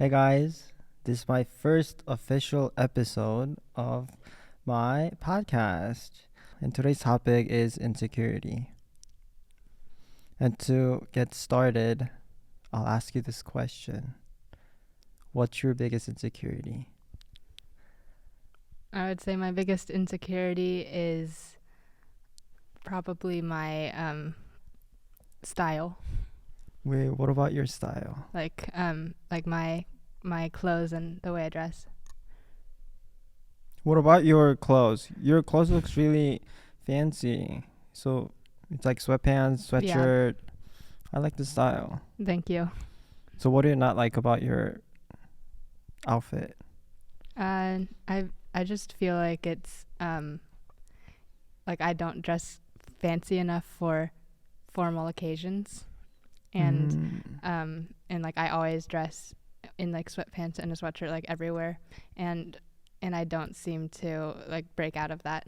Hey guys, this is my first official episode of my podcast. And today's topic is insecurity. And to get started, I'll ask you this question. What's your biggest insecurity? I would say my biggest insecurity is probably my style, Wait, what about your style? like my clothes and the way I dress. What about your clothes? Your clothes looks really fancy. So it's like sweatpants, Yeah, sweatshirt. I like the style. thank you. So what do you not like about your outfit? I just feel like it's like I don't dress fancy enough for formal occasions, and like I always dress in like sweatpants and a sweatshirt like everywhere, and I don't seem to like break out of that.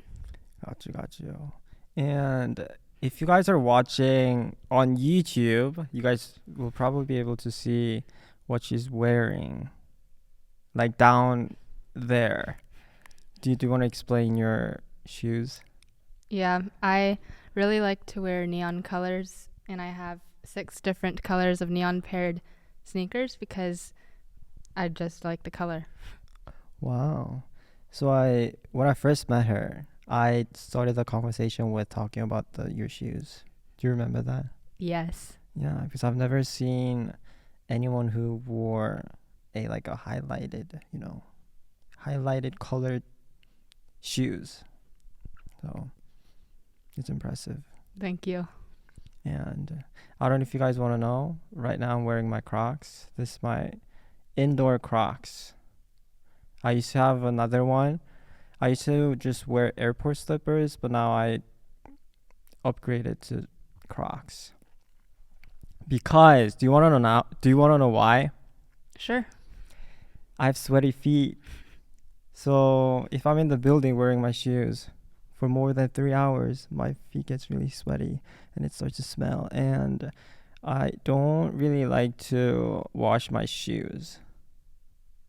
Gotcha, gotcha. And if you guys are watching on YouTube, you guys will probably be able to see what she's wearing, like down there. Do you want to explain your shoes? Yeah, I really like to wear neon colors, and I have 6 different colors of neon paired sneakers because I just like the color. Wow. So when I first met her, I started the conversation with talking about your shoes. Do you remember that? Yes. Yeah, because I've never seen anyone who wore a highlighted colored shoes. So it's impressive. Thank you. And I don't know if you guys want to know. Right now I'm wearing my Crocs. This is my indoor Crocs. I used to have another one. I used to just wear airport slippers, but now I upgraded to Crocs. Because do you want to know now? Do you want to know why? Sure. I have sweaty feet. So if I'm in the building wearing my shoes for more than 3 hours, my feet gets really sweaty and it starts to smell. And I don't really like to wash my shoes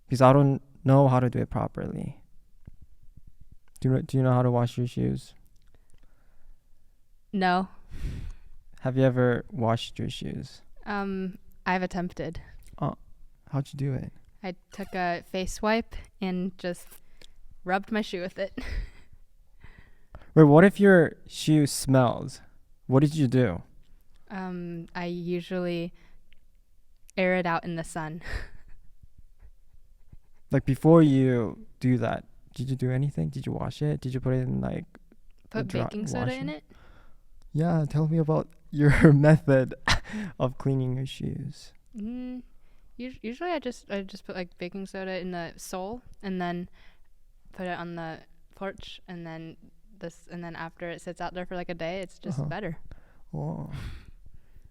because I don't know how to do it properly. Do you know how to wash your shoes? No. Have you ever washed your shoes? I've attempted. Oh, how'd you do it? I took a face wipe and just rubbed my shoe with it. Wait, what if your shoe smells? What did you do? I usually air it out in the sun. Like before you do that, did you do anything? Did you wash it? Did you put it in Put baking soda in it. Yeah, tell me about your method of cleaning your shoes. Usually I just put like baking soda in the sole and then put it on the porch, and then after it sits out there for like a day, it's just better. Oh.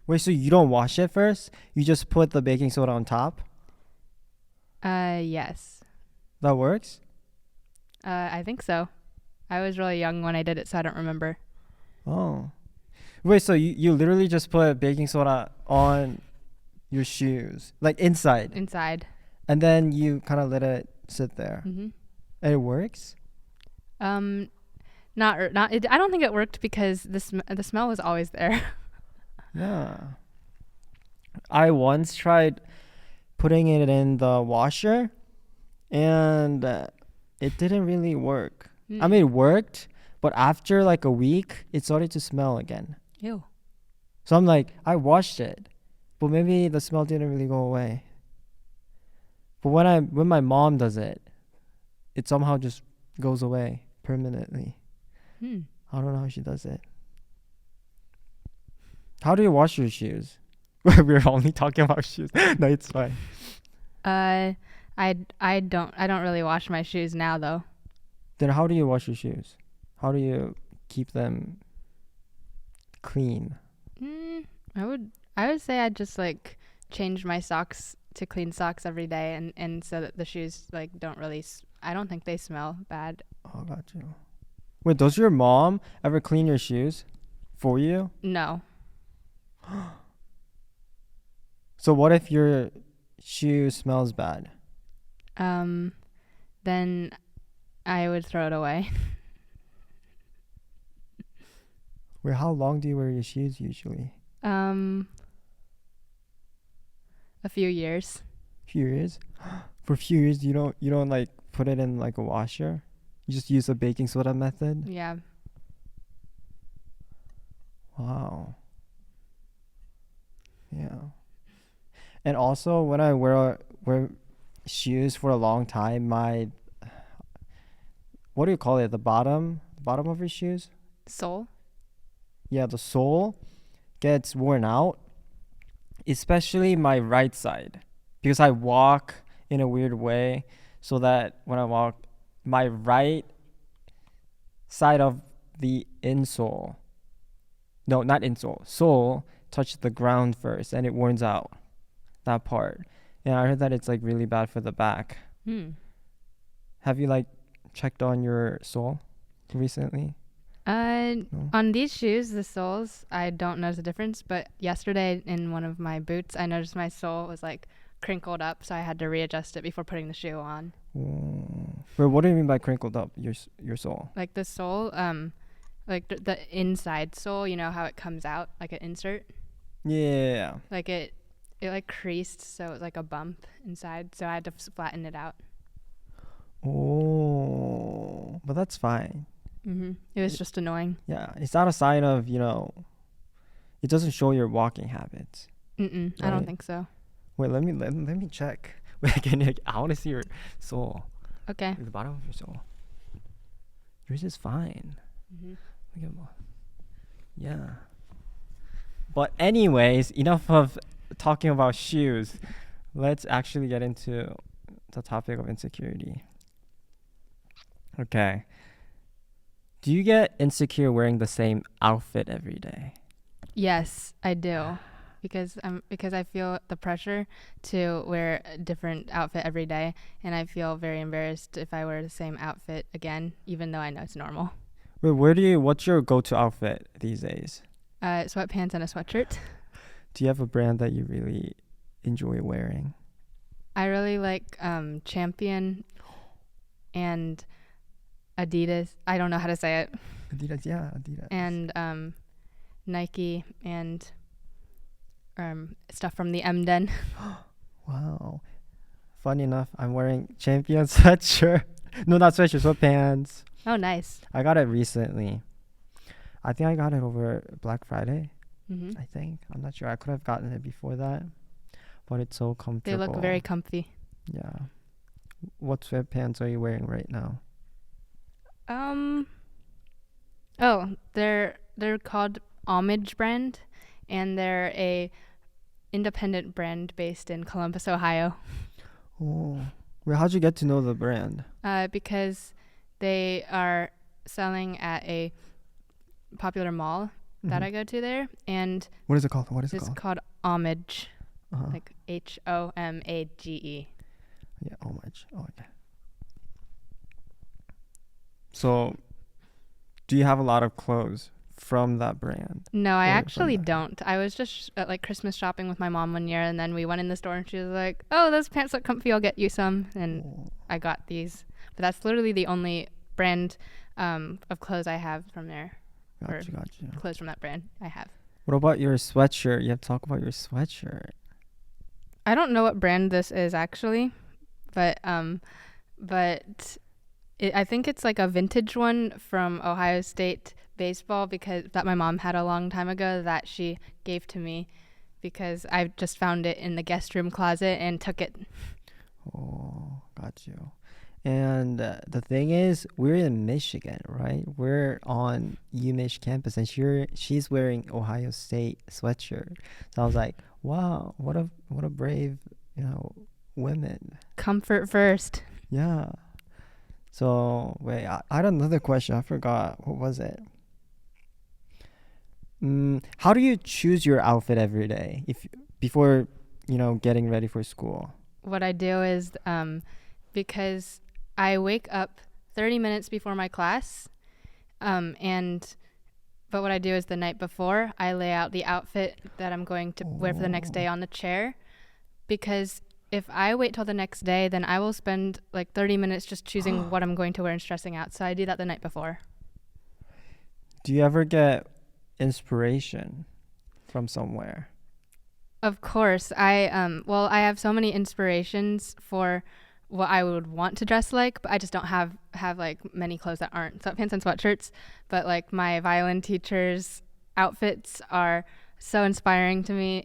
Wait, so you don't wash it first? You just put the baking soda on top? Yes. That works? I think so. I was really young when I did it, so I don't remember. Oh. Wait, so you literally just put baking soda on your shoes, like inside, Inside. and then you kind of let it sit there, Mm-hmm. and it works? Not. I don't think it worked because the smell was always there. Yeah. I once tried putting it in the washer, and it didn't really work. I mean, it worked, but after like a week, it started to smell again. Ew. So I'm like, I washed it, but maybe the smell didn't really go away. But when my mom does it, it somehow just goes away permanently. I don't know how she does it. How do you wash your shoes? We're only talking about shoes. No, it's fine. I don't really wash my shoes now though. Then how do you wash your shoes? How do you keep them clean? I would say I'd just like change my socks to clean socks every day, and so that the shoes like don't really I don't think they smell bad. Oh, got you. Wait, does your mom ever clean your shoes for you? No. So what if your shoe smells bad? Then I would throw it away. Wait, how long do you wear your shoes usually? A few years. Few years? For a few years, you don't like put it in like a washer? You just use the baking soda method? Yeah. Wow. Yeah. And also, when I wear shoes for a long time, what do you call it? The bottom of your shoes? Sole? Yeah, the sole gets worn out, especially my right side, because I walk in a weird way, so that when I walk, my right side of the insole, no, not insole, sole touches the ground first, and it worns out that part. And I heard that it's like really bad for the back. Have you like checked on your sole recently? No? On these shoes, the soles, I don't notice a difference. But yesterday in one of my boots, I noticed my sole was like crinkled up, so I had to readjust it before putting the shoe on. But what do you mean by crinkled up your sole? Like the sole, like the inside sole, you know how it comes out like an insert. Yeah. Like it like creased, so it was like a bump inside. So I had to flatten it out. Oh, but that's fine. It was just annoying. Yeah, it's not a sign of, it doesn't show your walking habits. I Right. don't think so. Wait, let me check. Wait, I want to see your sole. Okay. The bottom of your sole. Yours is fine. Look at yeah. But anyways, enough of talking about shoes. Let's actually get into the topic of insecurity. Okay. Do you get insecure wearing the same outfit every day? Yes, I do. Because I feel the pressure to wear a different outfit every day, and I feel very embarrassed if I wear the same outfit again, even though I know it's normal. Wait, what's your go-to outfit these days? Sweatpants and a sweatshirt. Do you have a brand that you really enjoy wearing? I really like Champion and Adidas. I don't know how to say it. Adidas, yeah, Adidas. And Nike and stuff from the M-Den. Wow. Funny enough, I'm wearing Champion sweatshirt. No, not sweatshirt, sweatpants. Oh, nice. I got it recently. I think I got it over Black Friday. I think. I'm not sure. I could have gotten it before that. But it's so comfortable. They look very comfy. Yeah. What sweatpants are you wearing right now? They're called Homage brand, and they're a independent brand based in Columbus, Ohio. Oh. Well, how'd you get to know the brand? Because they are selling at a popular mall that I go to there, and what is it called? it's called Homage, Uh-huh. like Homage. Yeah, Homage. Oh, okay. So, do you have a lot of clothes from that brand? No, I Or from actually that- don't. I was just at like Christmas shopping with my mom one year, and then we went in the store, and she was like, "Oh, those pants look comfy. I'll get you some." And Oh, I got these, but that's literally the only brand of clothes I have from there. gotcha. Clothes from that brand I have. What about your sweatshirt? You have to talk about your sweatshirt. I don't know what brand this is actually, but I think it's like a vintage one from Ohio State baseball, because that my mom had a long time ago that she gave to me because I just found it in the guest room closet and took it. Oh, got you. And the thing is, we're in Michigan, right? We're on UMich campus, and she's wearing Ohio State sweatshirt. So I was like, wow, what a brave, women. Comfort first. Yeah. So wait, I had another question. I forgot. What was it? How do you choose your outfit every day before getting ready for school? What I do is because I wake up 30 minutes before my class, but what I do is the night before I lay out the outfit that I'm going to wear for the next day on the chair, because if I wait till the next day, then I will spend like 30 minutes just choosing what I'm going to wear and stressing out. So I do that the night before. Do you ever get inspiration from somewhere? Of course. I have so many inspirations for what I would want to dress like, but I just don't have like many clothes that aren't sweatpants and sweatshirts. But like my violin teacher's outfits are so inspiring to me,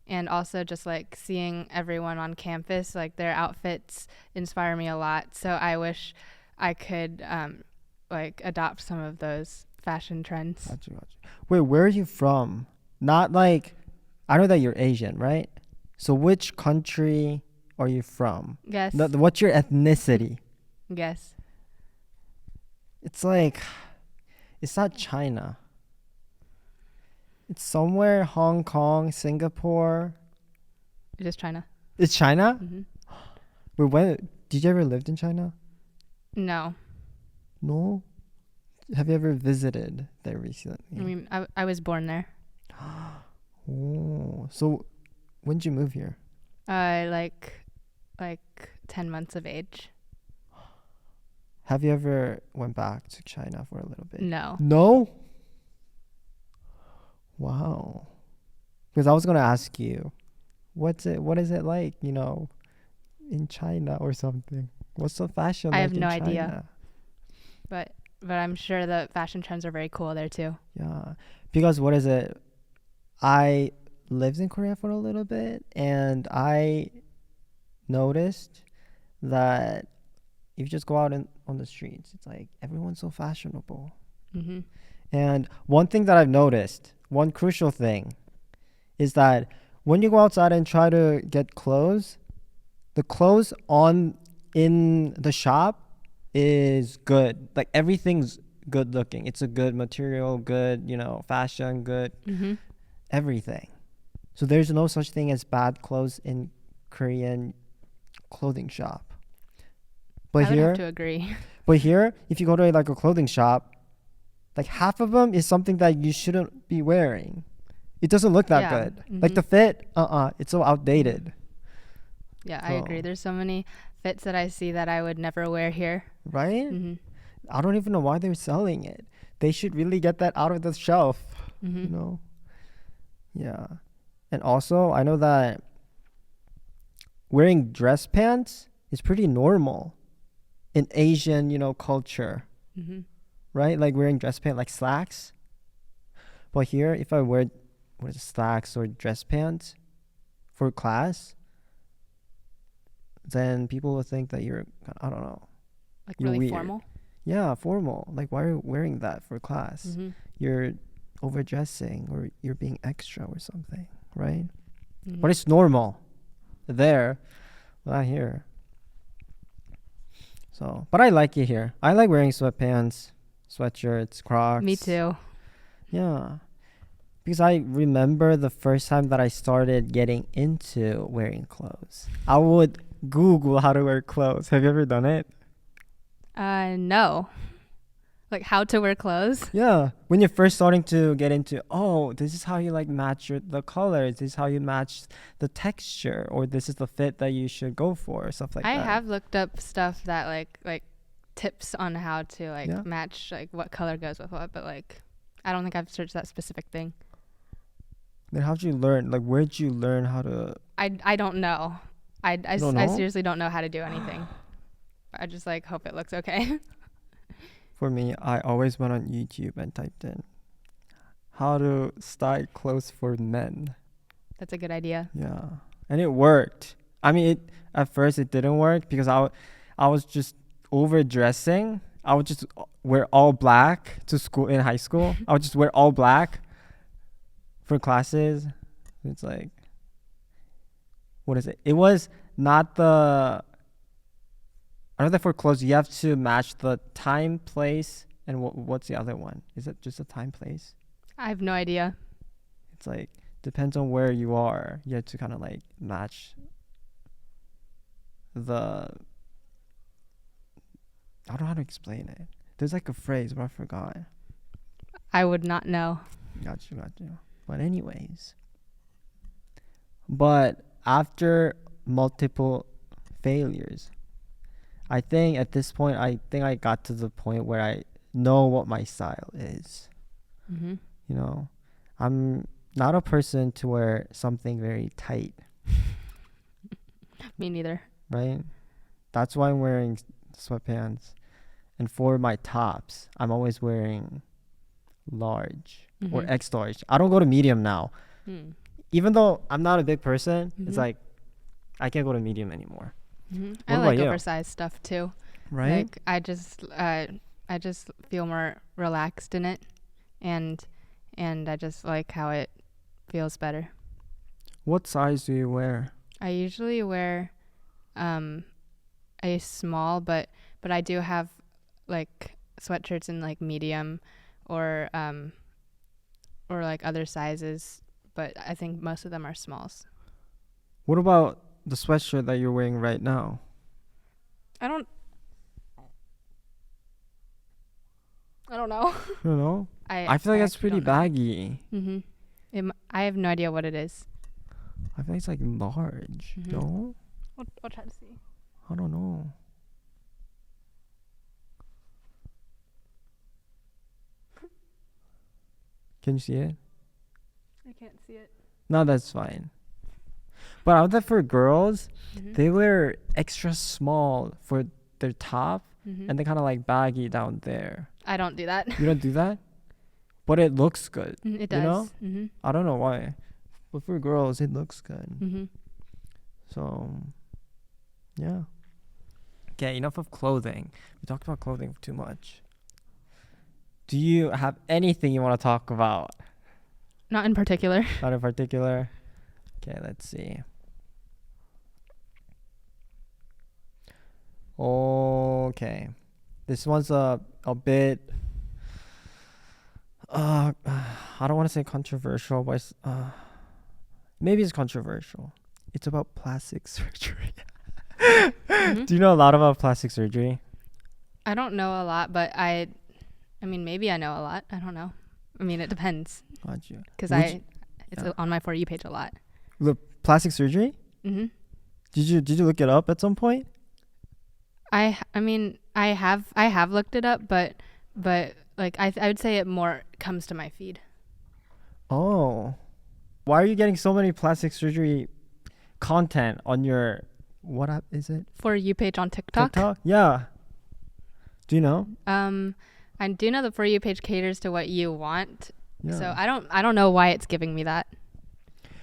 and also just like seeing everyone on campus, like their outfits inspire me a lot. So I wish I could like adopt some of those fashion trends. Gotcha. Wait, where are you from? Not like, I know that you're Asian, right? So which country are you from? Guess. What's your ethnicity? Guess. It's like, it's not China. It's somewhere Hong Kong, Singapore. It is China. It's China? Mm-hmm. Wait, when did you ever lived in China? No. No? Have you ever visited there recently? I mean, I was born there. Oh, so when did you move here? Like 10 months of age. Have you ever went back to China for a little bit? No. No? Wow. Because I was gonna ask you, what is it like, in China or something? What's the fashion I like have in no China? idea. But I'm sure the fashion trends are very cool there too. Yeah. Because what is it? I lived in Korea for a little bit, and I noticed that if you just go out on the streets, it's like everyone's so fashionable. Mm-hmm. And one thing that I've noticed, one crucial thing, is that when you go outside and try to get clothes, the clothes in the shop is good. Like everything's good looking. It's a good material, good, fashion, good, Mm-hmm. everything. So there's no such thing as bad clothes in Korean clothing shop. But I would here, have to agree. but here, if you go to like a clothing shop, like half of them is something that you shouldn't be wearing. It doesn't look that good. Mm-hmm. Like the fit, it's so outdated. Yeah, I agree. There's so many fits that I see that I would never wear here. Right? Mm-hmm. I don't even know why they're selling it. They should really get that out of the shelf. Mm-hmm. Yeah. And also, I know that wearing dress pants is pretty normal in Asian, culture. Mm-hmm. Right? Like wearing dress pants, like slacks. But here, if I wear slacks or dress pants for class, then people will think that you're, I don't know. Like you're really weird. formal? Yeah, formal. Like, why are you wearing that for class? Mm-hmm. You're overdressing or you're being extra or something, right? Mm-hmm. But it's normal there, not here. So, but I like it here. I like wearing sweatpants, sweatshirts, Crocs. Me too. Yeah. Because I remember the first time that I started getting into wearing clothes. I would Google how to wear clothes. Have you ever done it? No. Like how to wear clothes? Yeah. When you're first starting to get into, this is how you like match the colors. This is how you match the texture, or this is the fit that you should go for, stuff like that. I have looked up stuff that like tips on how to match like what color goes with what, but like I don't think I've searched that specific thing. Then how'd you learn? Like, where'd you learn how to? I don't know. I don't know? seriously don't know how to do anything. I just like hope it looks okay. For me, I always went on YouTube and typed in how to style clothes for men. That's a good idea. Yeah, and it worked. I mean, at first it didn't work because I was just overdressing. I would just wear all black to school in high school. I would just wear all black for classes. It's like, what is it? It was not the. I know that for clothes you have to match the time, place, and what's the other one? Is it just the time, place? I have no idea. It's like depends on where you are. You have to kind of like match the. I don't know how to explain it. There's like a phrase, but I forgot. I would not know. Gotcha. But anyways. But after multiple failures. I think at this point, I got to the point where I know what my style is. Mm-hmm. You know, I'm not a person to wear something very tight, Me neither. right? That's why I'm wearing sweatpants. And for my tops, I'm always wearing large or Mm-hmm. X large. I don't go to medium now. Mm. Even though I'm not a big person, it's Mhm. like I can't go to medium anymore. Mm-hmm. What I about like you? oversized stuff too. Right? Like I just feel more relaxed in it, and I just like how it feels better. What size do you wear? I usually wear a small, but I do have like sweatshirts in like medium or like other sizes, but I think most of them are smalls. What about the sweatshirt that you're wearing right now? I don't know. You know? I feel like that's pretty baggy. Mm-hmm. I have no idea what it is. I feel like it's like large. Mhm. No? I'll try to see. I don't know. Can you see it? I can't see it. No, that's fine. But out there for girls, Mm-hmm. they wear extra small for their top Mm-hmm. and they kind of like baggy down there. I don't do that. You don't do that? But it looks good. It You does. know? Mm-hmm. I don't know why. But for girls, it looks good. Mm-hmm. So, yeah. Okay, enough of clothing. We talked about clothing too much. Do you have anything you want to talk about? Not in particular. Not in particular? Okay, let's see. Okay. This one's a bit I don't want to say controversial, but maybe it's controversial. It's about plastic surgery. Mm-hmm. Do you know a lot about plastic surgery? I don't know a lot, but I mean, maybe I know a lot. I don't know. I mean, it depends. Gotcha. Because it's yeah. on my For You page a lot. Look, plastic surgery? Mm-hmm. Did you look it up at some point? I mean, I have looked it up, but like I would say it more comes to my feed. Oh. Why are you getting so many plastic surgery content on your what app is it? For You page on TikTok. TikTok? Yeah. Do you know? I do know the For You page caters to what you want. Yeah. So I don't know why it's giving me that.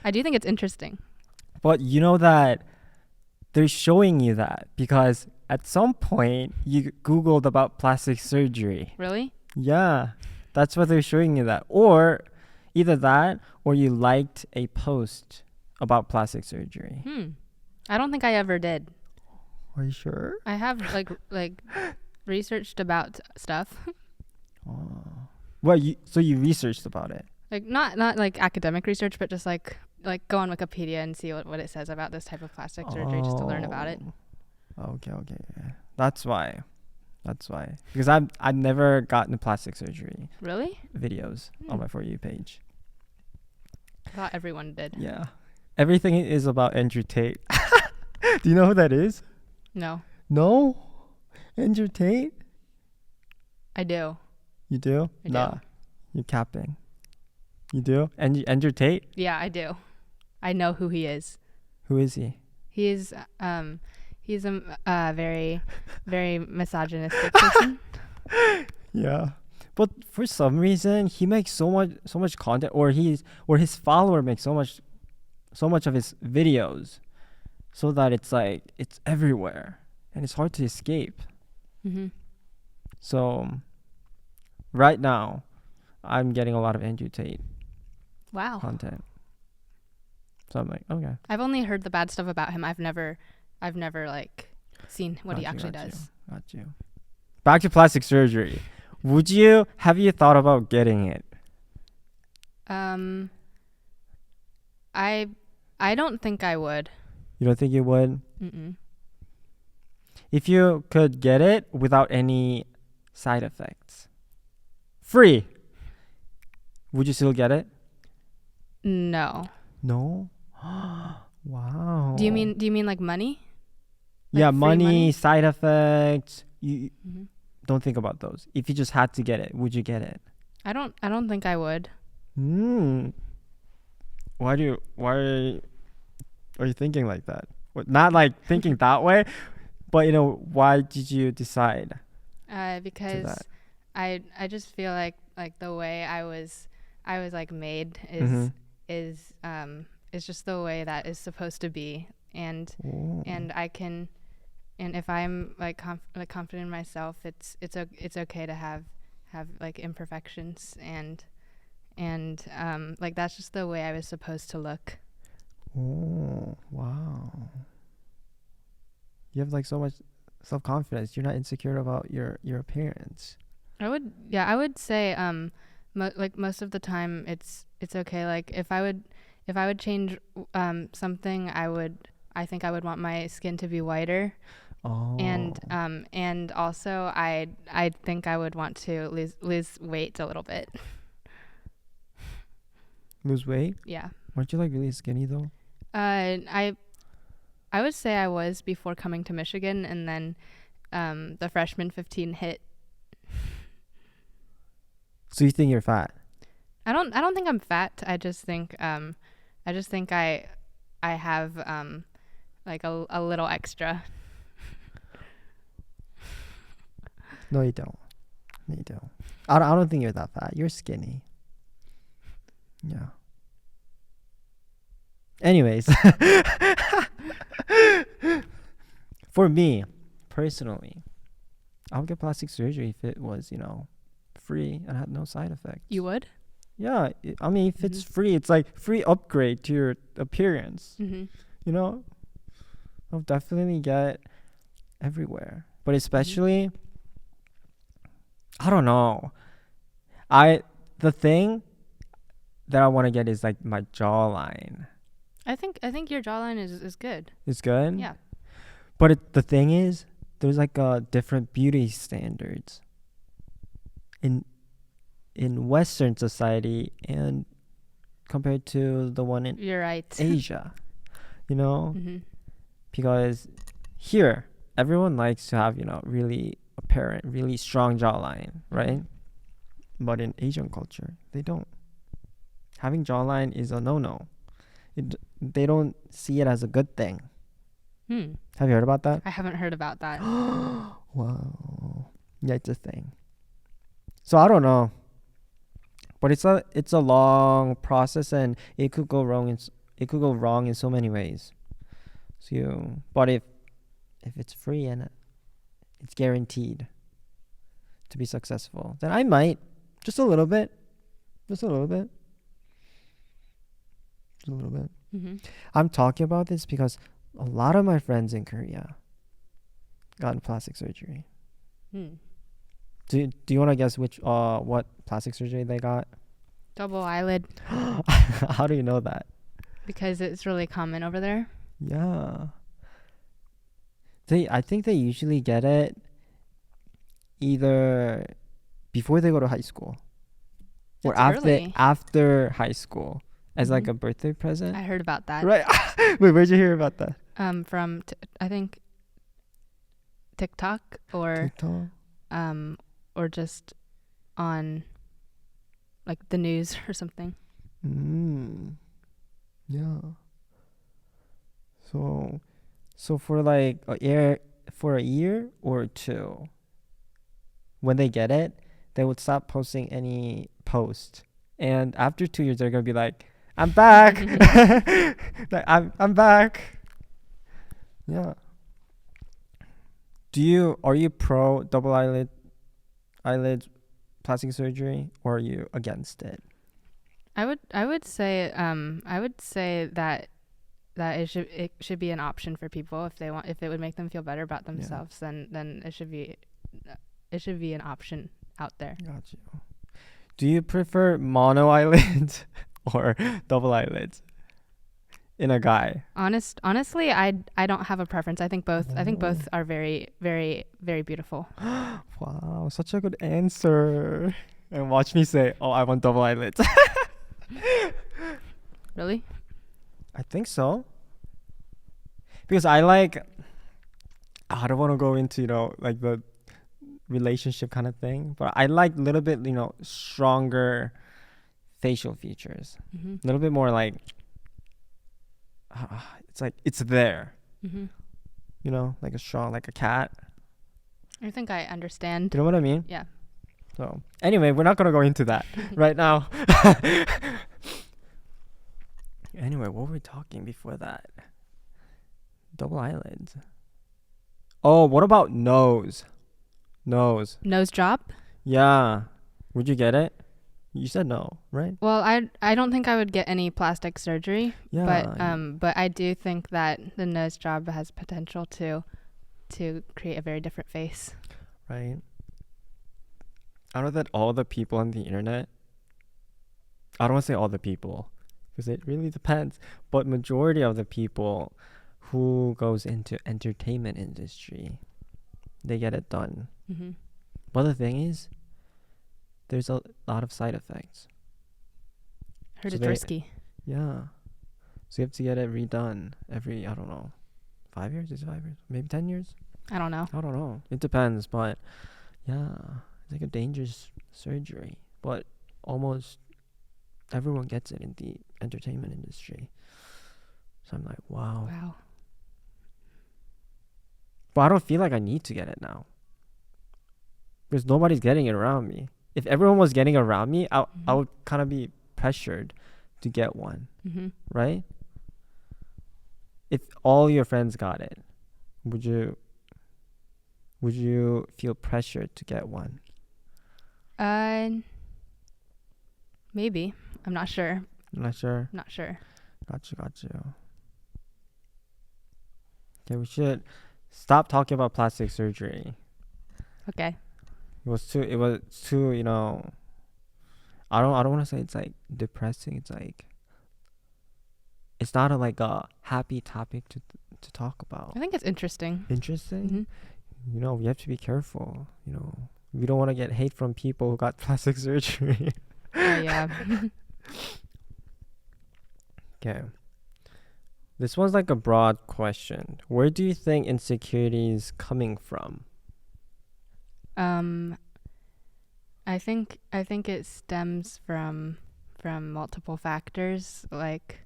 I do think it's interesting. But you know that they're showing you that because at some point you Googled about plastic surgery. Really? Yeah. That's why they're showing you that. Or either that or you liked a post about plastic surgery. I don't think I ever did. Are you sure? I have like researched about stuff. Oh. Well, so you researched about it. Like not like academic research, but just like go on Wikipedia and see what it says about this type of plastic surgery just to learn about it. Okay. That's why. Because I've never gotten plastic surgery Really? videos on my For You page. I thought everyone did. Yeah. Everything is about Andrew Tate. Do you know who that is? No, No? Andrew Tate? I do. You do? I do. Nah. You're capping. You do? Andrew Tate? Yeah, I do. I know who he is. Who is he? He's a very, very misogynistic person. Yeah. But for some reason he makes so much content or his follower makes so much of his videos so that it's like it's everywhere and it's hard to escape. Mm-hmm. So right now I'm getting a lot of Andrew Tate Wow. content. So I'm like, okay. I've only heard the bad stuff about him. I've never like seen what he actually does. Got you. Back to plastic surgery. Have you thought about getting it? I don't think I would. You don't think you would? Mm-mm. If you could get it without any side effects, free, would you still get it? No. No. Wow. Do you mean like money? Like yeah, free money, side effects. You Mm-hmm. don't think about those. If you just had to get it, would you get it? I don't think I would. Hmm. Why are you thinking like that? Not like thinking that way, but why did you decide to Because that? I just feel like the way I was like made Mm-hmm. is just the way that is supposed to be, and Oh. I can, and if I'm like confident in myself, it's okay to have like imperfections, and like that's just the way I was supposed to look. Oh, wow. You have like so much self-confidence. You're not insecure about your appearance. I would say like most of the time it's okay. Like if I would change something, I think I would want my skin to be whiter, Oh. and also I think I would want to lose weight a little bit. Lose weight? Yeah. Weren't you like really skinny though? I would say I was before coming to Michigan, and then the freshman 15 hit. So you think you're fat? I don't think I'm fat. I just think I have like a little extra. No, you don't. No, you don't. I don't think you're that fat. You're skinny. Yeah. Anyways, for me personally, I would get plastic surgery if it was, free and had no side effects. You would? Yeah, I mean, if it's free, it's like free upgrade to your appearance. Mm-hmm. I'll definitely get everywhere, but especially, I don't know. The thing that I want to get is like my jawline. I think your jawline is good. It's good. Yeah. But the thing is, there's like different beauty standards in Western society and compared to the one in You're right. Asia. Mm-hmm. Because here everyone likes to have really apparent, really strong jawline, right? But in Asian culture, they don't. Having jawline is a no-no. They don't see it as a good thing. Have you heard about that? I haven't heard about that. Wow. Yeah, it's a thing. So I don't know, but it's a long process, and it could go wrong in so many ways. But if it's free and it's guaranteed to be successful, then I might just a little bit. Mm-hmm. I'm talking about this because a lot of my friends in Korea got plastic surgery. Do you want to guess what plastic surgery they got? Double eyelid. How do you know that? Because it's really common over there. Yeah. I think they usually get it either before they go to high school or That's early. after high school as like a birthday present. I heard about that. Right. Wait, where'd you hear about that? From I think TikTok or TikTok? or just on like the news or something. Yeah. So for like for a year or two, when they get it, they would stop posting any post, and after 2 years, they're gonna be like, "I'm back, like, I'm back." Yeah. Are you pro double eyelid plastic surgery, or are you against it? I would say that it should be an option for people if it would make them feel better about themselves. Then it should be an option out there. Got you. Do you prefer mono eyelids or double eyelids in a guy? Honestly, I don't have a preference. I think both are very, very, very beautiful. Wow, such a good answer. And watch me say, "Oh, I want double eyelids." Really? I think so. Because I like, I don't want to go into, like the relationship kind of thing, but I like a little bit, stronger facial features. Mm-hmm. A little bit more like, it's like, it's there, Mm-hmm. like a strong, like a cat. I think I understand. You know what I mean? Yeah. So, anyway, we're not going to go into that right now. Anyway, what were we talking before that? Double eyelids. Oh, what about nose? Nose. Nose job? Yeah. Would you get it? You said no, right? Well, I don't think I would get any plastic surgery. Yeah. But I do think that the nose job has potential to create a very different face. Right. I know that all the people on the internet, I don't want to say all the people, because it really depends, but majority of the people who goes into entertainment industry, they get it done. Mm-hmm. But the thing is, there's a lot of side effects. Heard So it's risky. Yeah. So you have to get it redone every, I don't know, 5 years? Is it 5 years? Maybe 10 years? I don't know. I don't know. It depends, but yeah, it's like a dangerous surgery. But almost everyone gets it in the entertainment industry. So I'm like, wow. Wow. But I don't feel like I need to get it now. Because nobody's getting it around me. If everyone was getting it around me, I would kind of be pressured to get one. Mm-hmm. Right? If all your friends got it, would you feel pressured to get one? Maybe. I'm not sure. Not sure. Not sure. Gotchu. Okay, we should stop talking about plastic surgery. Okay. It was too, I don't want to say it's like depressing. It's like, it's not a happy topic to talk about. I think it's interesting. Interesting? Mm-hmm. We have to be careful. We don't want to get hate from people who got plastic surgery. Oh, yeah. Okay. This one's like a broad question. Where do you think insecurity is coming from? I think it stems from multiple factors, like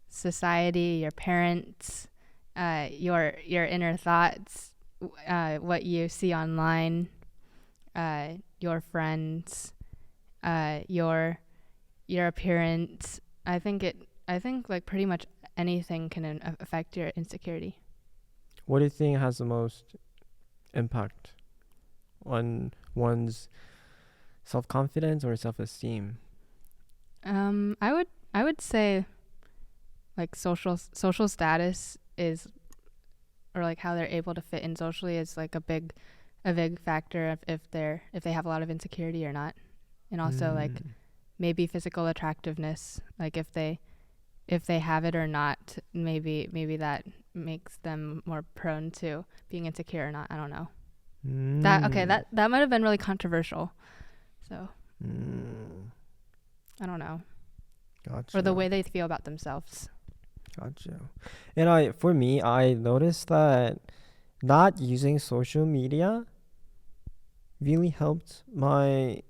society, your parents, your inner thoughts, what you see online, your friends, your appearance. I think like pretty much anything can affect your insecurity. What do you think has the most impact on one's self-confidence or self-esteem? I would say like social status is, or like how they're able to fit in socially is like a big factor of if they have a lot of insecurity or not. And also like maybe physical attractiveness, like if they have it or not, maybe that makes them more prone to being insecure or not. I don't know. That might have been really controversial. So I don't know. Gotcha. Or the way they feel about themselves. Gotcha. And for me, I noticed that not using social media really helped my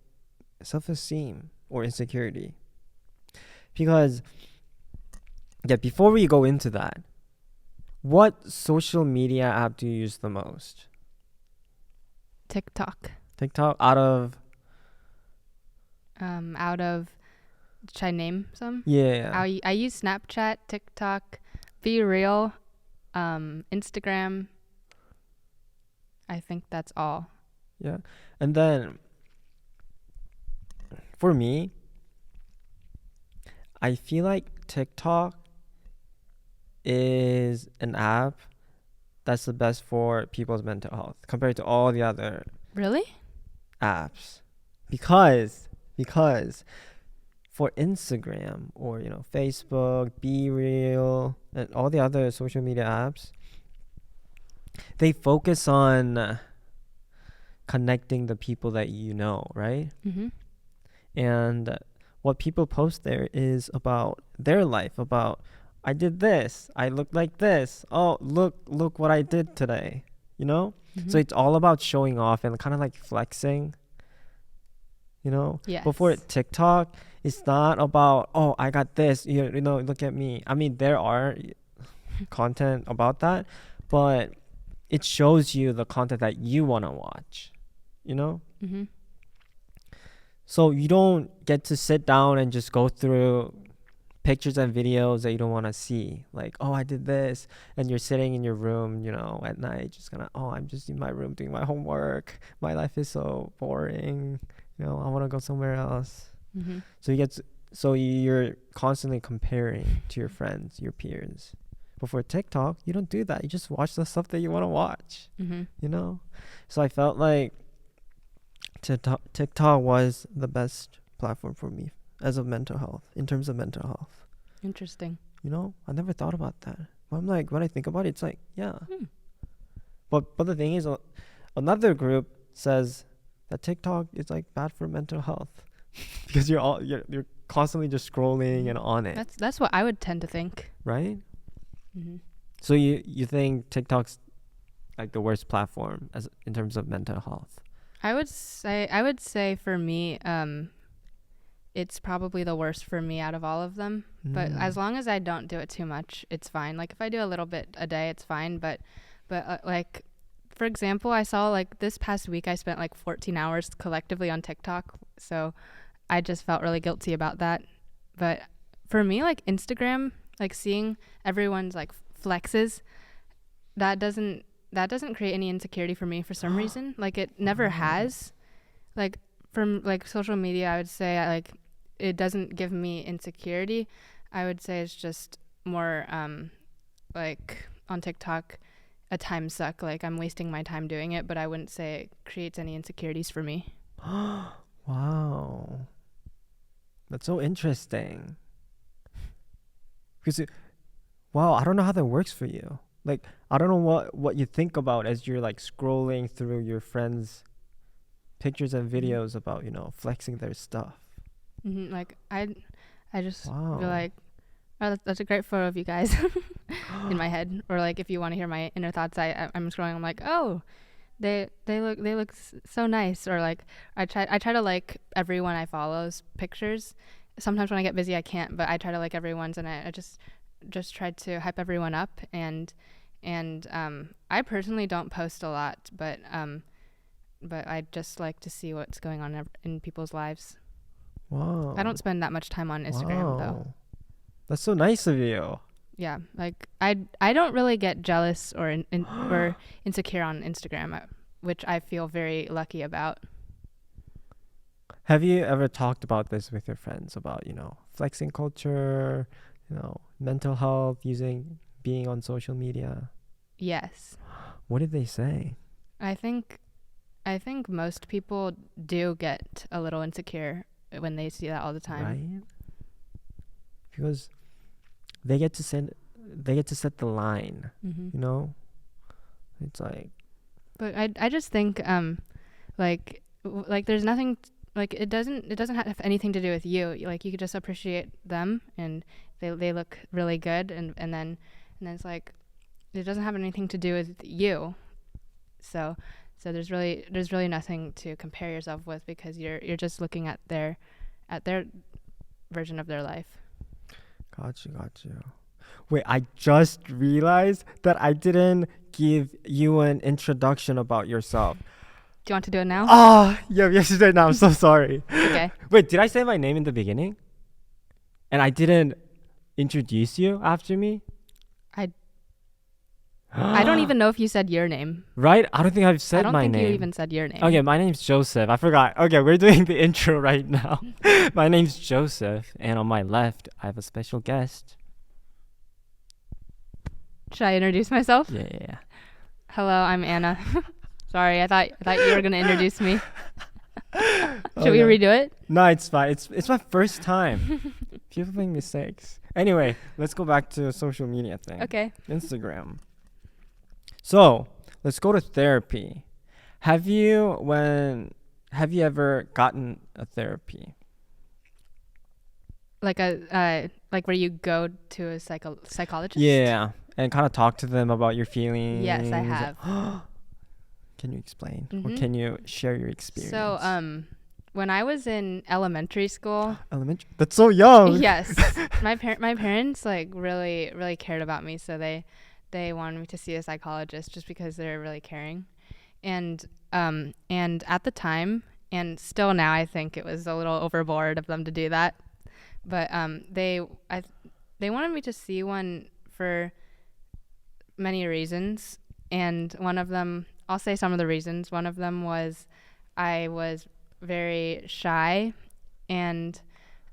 self-esteem or insecurity. Because, yeah, before we go into that, what social media app do you use the most? TikTok. TikTok out of... Should I name some? Yeah. I use Snapchat, TikTok, Be Real, Instagram. I think that's all. Yeah. And then for me, I feel like TikTok is an app that's the best for people's mental health compared to all the other Really? apps. Because for Instagram or Facebook, Be Real, and all the other social media apps, they focus on connecting the people that you know, right? Mm-hmm. And what people post there is about their life, about I did this. I look like this. Oh, look what I did today. You know? So it's all about showing off and kind of like flexing, you know? Yes. Before TikTok, it's not about, oh, I got this, you know, look at me. I mean, there are content about that, but it shows you the content that you want to watch, you know? Mm-hmm. So you don't get to sit down and just go through pictures and videos that you don't want to see. Like, oh, I did this. And you're sitting in your room, you know, at night, just gonna, oh, I'm just in my room doing my homework. My life is so boring. You know, I want to go somewhere else. Mm-hmm. So you're constantly comparing to your friends, your peers. Before TikTok, you don't do that. You just watch the stuff that you want to watch, Mm-hmm. you know? So I felt like TikTok was the best platform for me as of mental health, in terms of mental health. Interesting. You know, I never thought about that. But I'm like, when I think about it, it's like, yeah. Hmm. But the thing is, another group says that TikTok is like bad for mental health because you're constantly just scrolling and on it. That's what I would tend to think. Right? Mm-hmm. So you think TikTok's like the worst platform as in terms of mental health? I would say for me, it's probably the worst for me out of all of them. But as long as I don't do it too much, it's fine. Like if I do a little bit a day, it's fine. But like, for example, I saw like this past week I spent like 14 hours collectively on TikTok. So I just felt really guilty about that. But for me, like Instagram, like seeing everyone's like flexes, that doesn't create any insecurity for me for some reason. Like it never has. Like from like social media, I would say like it doesn't give me insecurity. I would say it's just more like on TikTok a time suck. Like I'm wasting my time doing it, but I wouldn't say it creates any insecurities for me. Wow. That's so interesting. Because wow, I don't know how that works for you. Like I don't know what you think about as you're like scrolling through your friends' pictures and videos about, you know, flexing their stuff. Mm-hmm. Like I just Wow. feel like, oh, that's a great photo of you guys in my head. Or like if you want to hear my inner thoughts, I'm scrolling. I'm like, oh, they look so nice. Or like I try to like everyone I follow's pictures. Sometimes when I get busy, I can't, but I try to like everyone's, and I just try to hype everyone up. And I personally don't post a lot, but I just like to see what's going on in people's lives. Wow. I don't spend that much time on Instagram though. That's so nice of you. Yeah, like I don't really get jealous or or insecure on Instagram, which I feel very lucky about. Have you ever talked about this with your friends about, you know, flexing culture, you know, mental health, being on social media? Yes. What did they say? I think most people do get a little insecure when they see that all the time. Right? Because they get to set the line, Mm-hmm. you know? It's like, but I just think like there's nothing like it doesn't have anything to do with you. Like you could just appreciate them and they look really good, and then it's like it doesn't have anything to do with you. So there's really nothing to compare yourself with, because you're just looking at their version of their life. Gotcha. Wait, I just realized that I didn't give you an introduction about yourself. Do you want to do it now? Yes, you did now. I'm so sorry. Okay. Wait, did I say my name in the beginning? And I didn't introduce you after me? I don't even know if you said your name. Right? I don't think I've said my name. I don't think you even said your name. Okay, my name's Joseph. I forgot. Okay, we're doing the intro right now. My name's Joseph, and on my left, I have a special guest. Should I introduce myself? Yeah. Hello, I'm Anna. Sorry, I thought you were gonna introduce me. Should we redo it? No, it's fine. It's my first time. People make mistakes. Anyway, let's go back to social media thing. Okay. Instagram. So let's go to therapy. Have you ever gotten a therapy? Like a Like where you go to a psychologist? Yeah, and kind of talk to them about your feelings. Yes, I have. Can you explain, or Mm-hmm. can you share your experience? So, when I was in elementary school, Elementary. That's so young. yes, my parents like really cared about me, so they wanted me to see a psychologist just because they're really caring. And at the time, and still now, I think it was a little overboard of them to do that. But they wanted me to see one for many reasons, and one of them, I'll say some of the reasons. One of them was I was very shy, and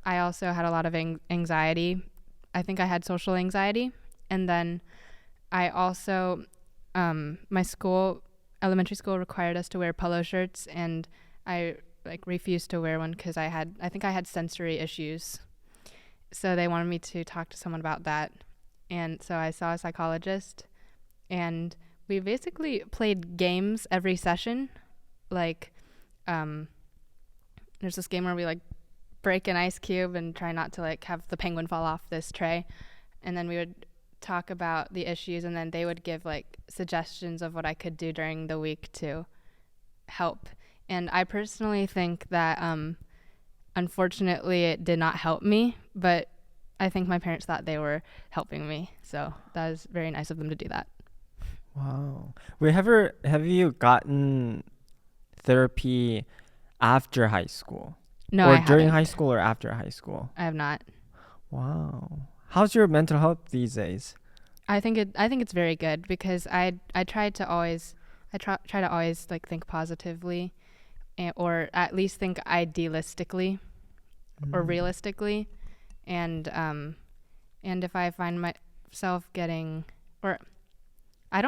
I also had a lot of anxiety. I think I had social anxiety, and then I also my school, elementary school, required us to wear polo shirts, and I like refused to wear one because I think I had sensory issues. So they wanted me to talk to someone about that, and so I saw a psychologist, and we basically played games every session. Like, there's this game where we like break an ice cube and try not to like have the penguin fall off this tray, and then we would talk about the issues, and then they would give like suggestions of what I could do during the week to help. And I personally think that unfortunately it did not help me, but I think my parents thought they were helping me, so that was very nice of them to do that. Wow. Wait, have you gotten therapy after high school? No, or I during haven't. high school or after high school? I have not. Wow. How's your mental health these days? I think it's very good because I try to always like think positively, or at least think idealistically or realistically, and if I find myself getting, or I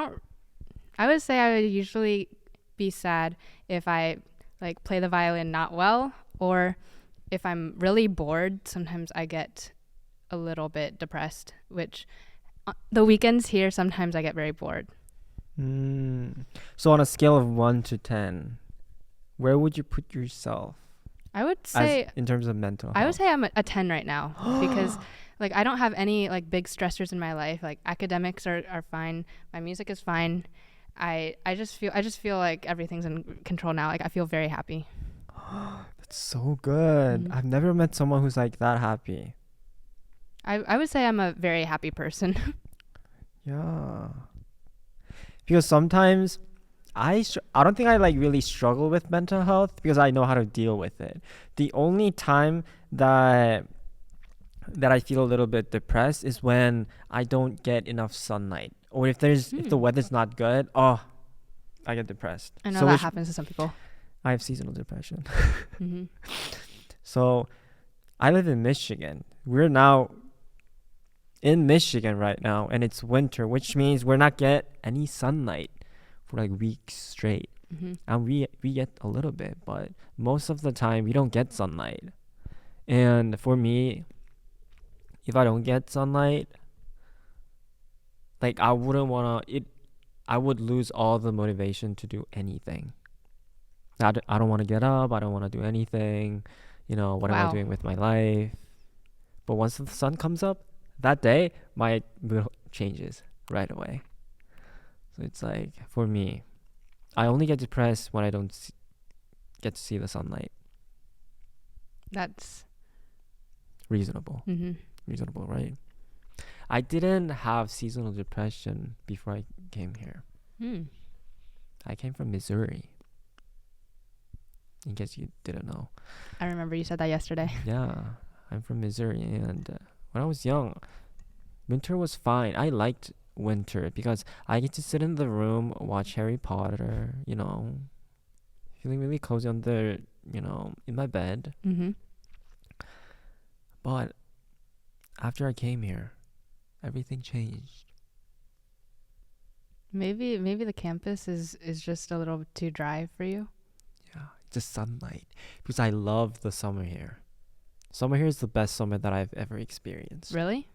would say I would usually be sad if I like play the violin not well, or if I'm really bored. Sometimes I get a little bit depressed, which the weekends here, sometimes I get very bored. So on a scale of 1 to 10, where would you put yourself I would say in terms of mental health? I would say I'm a 10 right now because like I don't have any like big stressors in my life. Like academics are fine. My music is fine. I just feel like everything's in control now. Like I feel very happy. That's so good. Mm-hmm. I've never met someone who's like that happy. I would say I'm a very happy person. Yeah. Because sometimes I don't think I like really struggle with mental health because I know how to deal with it. The only time that I feel a little bit depressed is when I don't get enough sunlight, or if the weather's not good. Oh, I get depressed. I know that happens to some people. I have seasonal depression. Mm-hmm. So I live in Michigan. We're now in Michigan right now, and it's winter, which means we're not get any sunlight for like weeks straight. Mm-hmm. And we get a little bit, but most of the time we don't get sunlight. And for me, if I don't get sunlight, like I wouldn't want to I would lose all the motivation to do anything. I don't want to get up, I don't want to do anything. What am I doing with my life? But once the sun comes up, that day my mood changes right away. So it's like, for me, I only get depressed when I don't get to see the sunlight. That's reasonable. Mm-hmm. Reasonable, right? I didn't have seasonal depression before I came here. I came from Missouri, in case you didn't know. I remember you said that yesterday. Yeah, I'm from Missouri, and when I was young, winter was fine. I liked winter because I get to sit in the room, watch Harry Potter, feeling really cozy on in my bed. Mm-hmm. But after I came here, everything changed. Maybe the campus is just a little too dry for you. Yeah, just sunlight. Because I love the summer here. Summer here is the best summer that I've ever experienced. Really?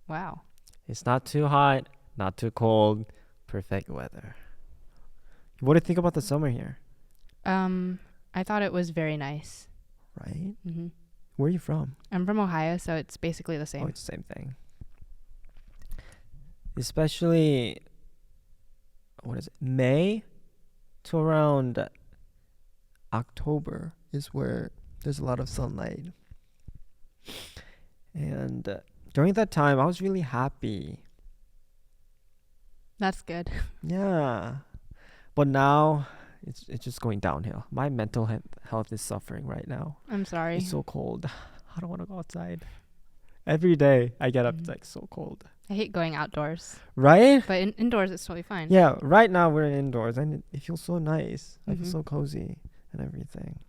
Wow. It's not too hot, not too cold, perfect weather. What do you think about the summer here? I thought it was very nice. Right? Mm-hmm. Where are you from? I'm from Ohio, so it's basically the same. Oh, it's the same thing. Especially, what is it? May to around October is where there's a lot of sunlight. And during that time, I was really happy. That's good. Yeah. But now it's just going downhill. My mental health is suffering right now. I'm sorry. It's so cold. I don't want to go outside. Every day I get up, it's like so cold. I hate going outdoors. Right? But indoors it's totally fine. Yeah, right now we're indoors and it feels so nice. I feel Mhm. so cozy and everything.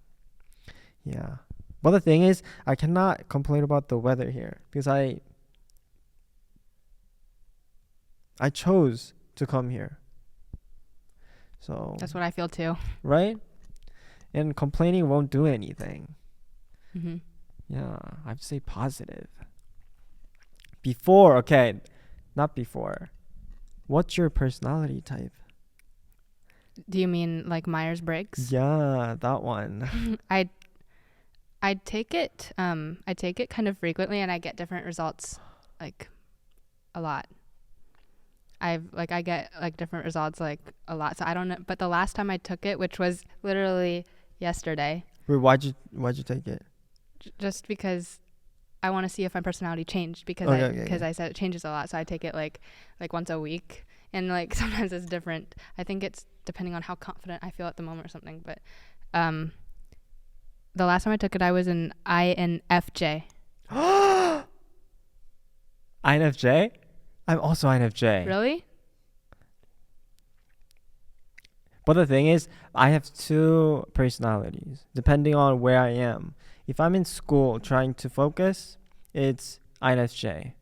Yeah. But the thing is, I cannot complain about the weather here because I chose to come here. So That's what I feel too. right? And complaining won't do anything. Hmm. Yeah, I have to stay positive. Before, okay, not before. What's your personality type? Do you mean like Myers-Briggs? Yeah, that one. I take it kind of frequently, and I get different results like a lot. I get like different results like a lot. So I don't know, but the last time I took it, which was literally yesterday, Wait, why'd you take it? just because I want to see if my personality changed because Okay. I said it changes a lot. So I take it like once a week, and like sometimes it's different. I think it's depending on how confident I feel at the moment or something. But the last time I took it, I was an INFJ. INFJ? I'm also INFJ. Really? But the thing is, I have two personalities depending on where I am. If I'm in school trying to focus, it's INFJ.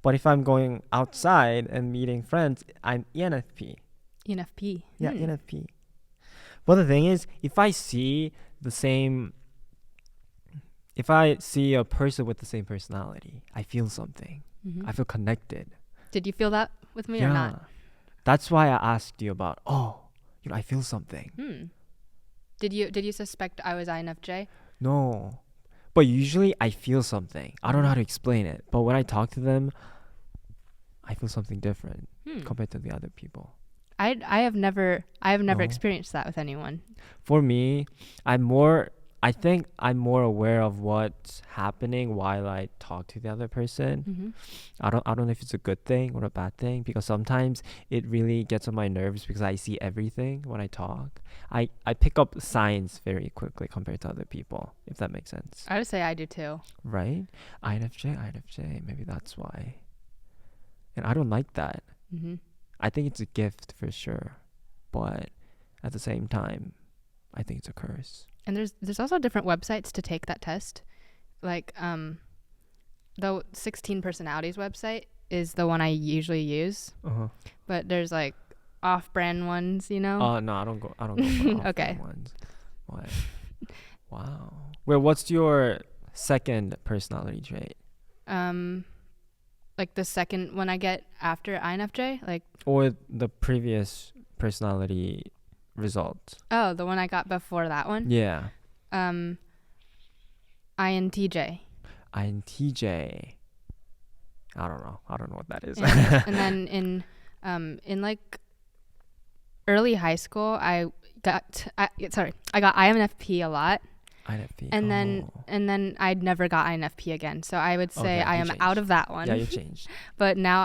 But if I'm going outside and meeting friends, I'm ENFP. ENFP. Yeah, ENFP. But the thing is, if I see a person with the same personality, I feel something. Mm-hmm. I feel connected. Did you feel that with me or not? That's why I asked you about, I feel something. Did you suspect I was INFJ? No. But usually I feel something. I don't know how to explain it. But when I talk to them, I feel something different compared to the other people. I have never No. experienced that with anyone. For me, I think I'm more aware of what's happening while I talk to the other person. Mm-hmm. I don't know if it's a good thing or a bad thing, because sometimes it really gets on my nerves because I see everything when I talk. I pick up signs very quickly compared to other people, if that makes sense. I would say I do too. Right? INFJ, maybe that's why. And I don't like that. Mm-hmm. I think it's a gift for sure, but at the same time, I think it's a curse. And there's also different websites to take that test. Like the 16 personalities website is the one I usually use. Uh-huh. But there's like off-brand ones, you know? No, I don't go for off-brand Okay. ones. What? Wow. Well, what's your second personality trait? Like the second one I get after INFJ, like Or the previous personality result? the one I got before that one. Yeah. INTJ. INTJ. I don't know what that is. And then in like early high school, I got INFP a lot. INFP. And then I never got INFP again. So I would say I am changed. out of that one. Yeah, you changed. But now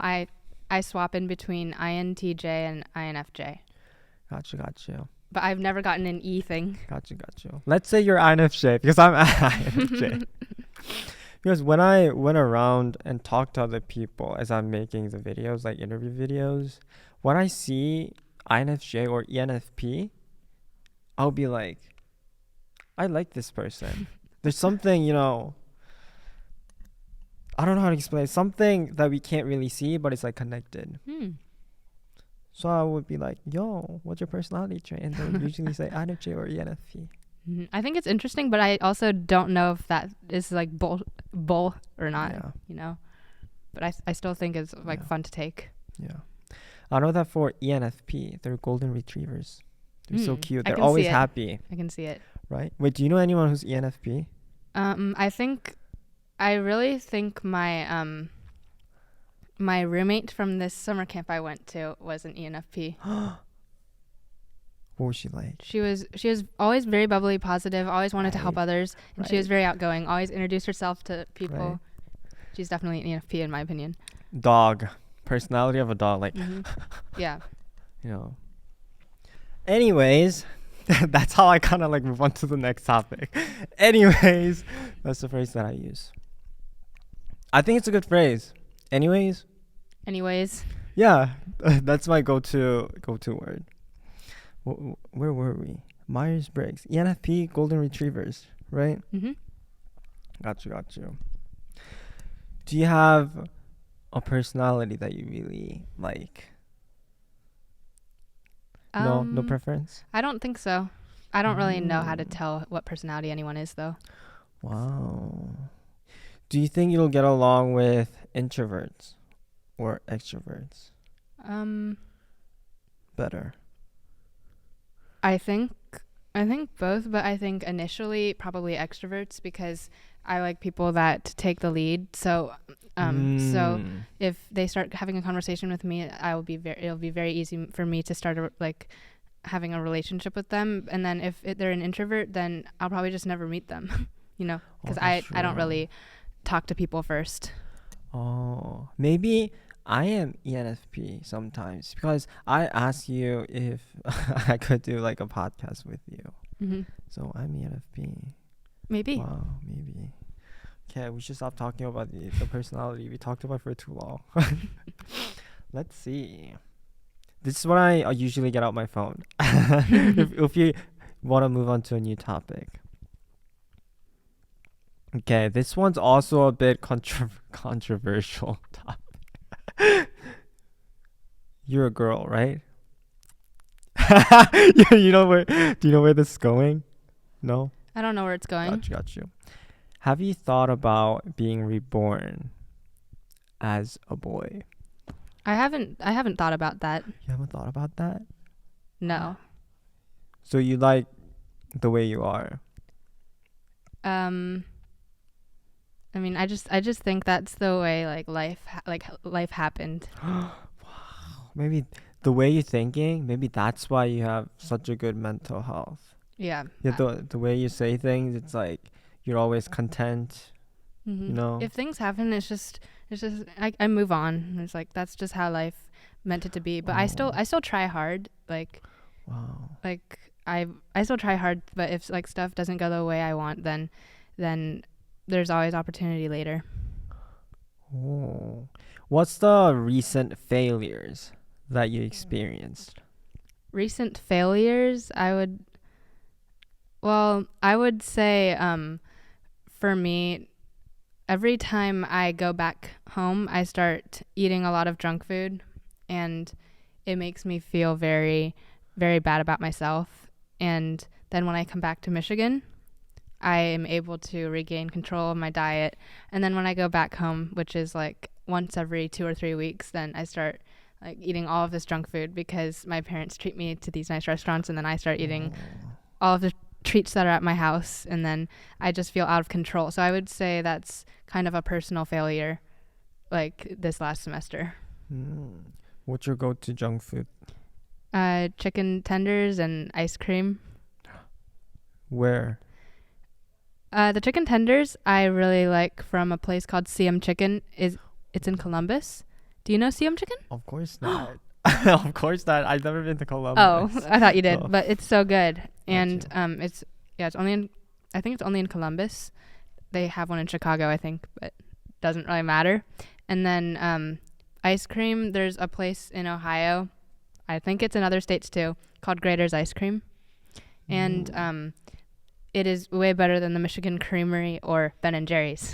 I swap in between INTJ and INFJ. Gotchu. But I've never gotten an E thing. Gotchu. Let's say you're INFJ, because I'm INFJ. Because when I went around and talked to other people as I'm making the videos, like interview videos, when I see INFJ or ENFP, I'll be like, I like this person. There's something, I don't know how to explain. Something that we can't really see, but it's like connected. So I would be like, yo, what's your personality trait? And they would usually say INFJ or ENFP. I think it's interesting, but I also don't know if that is like bull or not, But I still think it's like fun to take. Yeah. I know that for ENFP, they're golden retrievers. They're so cute. I They're can always see it. happy. I can see it. Right? Wait, do you know anyone who's ENFP? I really think my roommate from this summer camp I went to was an ENFP. What was she like? She was always very bubbly, positive, always wanted to help Right. others, and she was very outgoing, always introduced herself to people. Right. She's definitely an ENFP in my opinion. Dog. Personality of a dog. Like, Yeah. you know. Anyways, that's how I kind of like move on to the next topic. Anyways, that's the phrase that I use. I think it's a good phrase. Anyways, yeah, that's my go-to word. Where were we? Myers-Briggs, ENFP, Golden Retrievers, right? Got you. Do you have a personality that you really like? No preference? I don't think so. I don't really know how to tell what personality anyone is, though. Wow. Do you think you'll get along with introverts or extroverts? Better. I think both, but I think initially probably extroverts because I like people that take the lead. So if they start having a conversation with me, it'll be very easy for me to start having a relationship with them. And then if they're an introvert, then I'll probably just never meet them, because I don't really talk to people first. Oh, maybe I am ENFP sometimes because I ask you if I could do like a podcast with you. So I'm ENFP. Maybe. Wow, maybe. Okay, we should stop talking about the personality. We talked about it for too long. Let's see. This is what I usually get out my phone. if you want to move on to a new topic. Okay, this one's also a bit controversial topic. You're a girl, right? Do you know where this is going? No? I don't know where it's going. Got you. Have you thought about being reborn as a boy? I haven't thought about that. You haven't thought about that? No. So you like the way you are? I mean, I just think that's the way life happened. Wow. Maybe the way you're thinking, maybe that's why you have such a good mental health. Yeah. The way you say things, it's like you're always content. If things happen, it's just I move on. It's like that's just how life meant it to be. But I still try hard. Wow. I still try hard. But if stuff doesn't go the way I want, then there's always opportunity later. Oh. What's the recent failures that you experienced? Recent failures, I would say for me, every time I go back home, I start eating a lot of junk food, and it makes me feel very, very bad about myself. And then when I come back to Michigan, I am able to regain control of my diet. And then when I go back home, which is once every 2 or 3 weeks, then I start eating all of this junk food because my parents treat me to these nice restaurants, and then I start eating all of the treats that are at my house, and then I just feel out of control. So I would say that's kind of a personal failure this last semester. What's your go-to junk food? Chicken tenders and ice cream. Where? The chicken tenders I really like from a place called CM Chicken. It's in Columbus. Do you know CM Chicken? Of course not. Of course not. I've never been to Columbus. Oh, I thought you did, but it's so good. And Gotcha. I think it's only in Columbus. They have one in Chicago, I think, but doesn't really matter. And then ice cream, there's a place in Ohio, I think it's in other states too, called Grater's Ice Cream. And it is way better than the Michigan Creamery or Ben & Jerry's.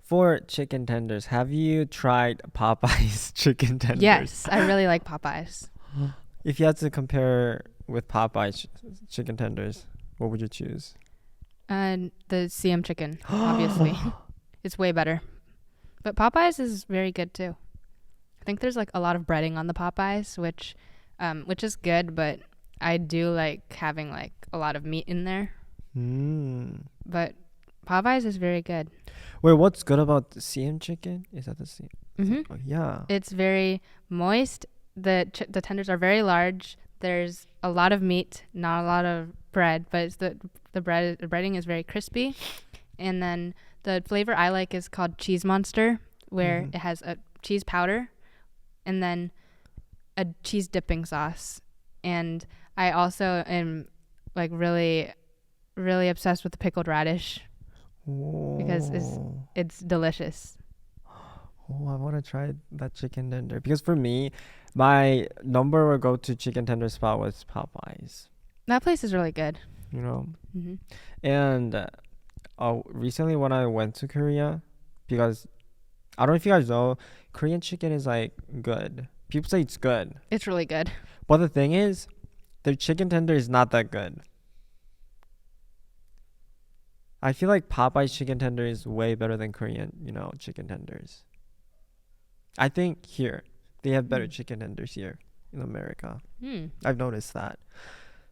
For chicken tenders, have you tried Popeye's chicken tenders? Yes, I really like Popeye's. If you had to compare with Popeye's chicken tenders, what would you choose? The CM Chicken, obviously. It's way better. But Popeye's is very good too. I think there's a lot of breading on the Popeye's, which is good, but I do like having a lot of meat in there. But Popeyes is very good. Wait, what's good about the CM chicken? Is that the same? Oh, yeah. It's very moist. The tenders are very large. There's a lot of meat, not a lot of bread, but it's the breading is very crispy. And then the flavor I like is called Cheese Monster, where it has a cheese powder and then a cheese dipping sauce. And I also am like really, really obsessed with the pickled radish because it's delicious. Oh, I want to try that chicken tender because for me, my number one go-to chicken tender spot was Popeyes. That place is really good. You know, and recently when I went to Korea, because I don't know if you guys know, Korean chicken is like good. People say it's good. It's really good. But the thing is, their chicken tender is not that good. I feel like Popeye's chicken tender is way better than Korean, chicken tenders. I think here, they have better chicken tenders here in America. I've noticed that.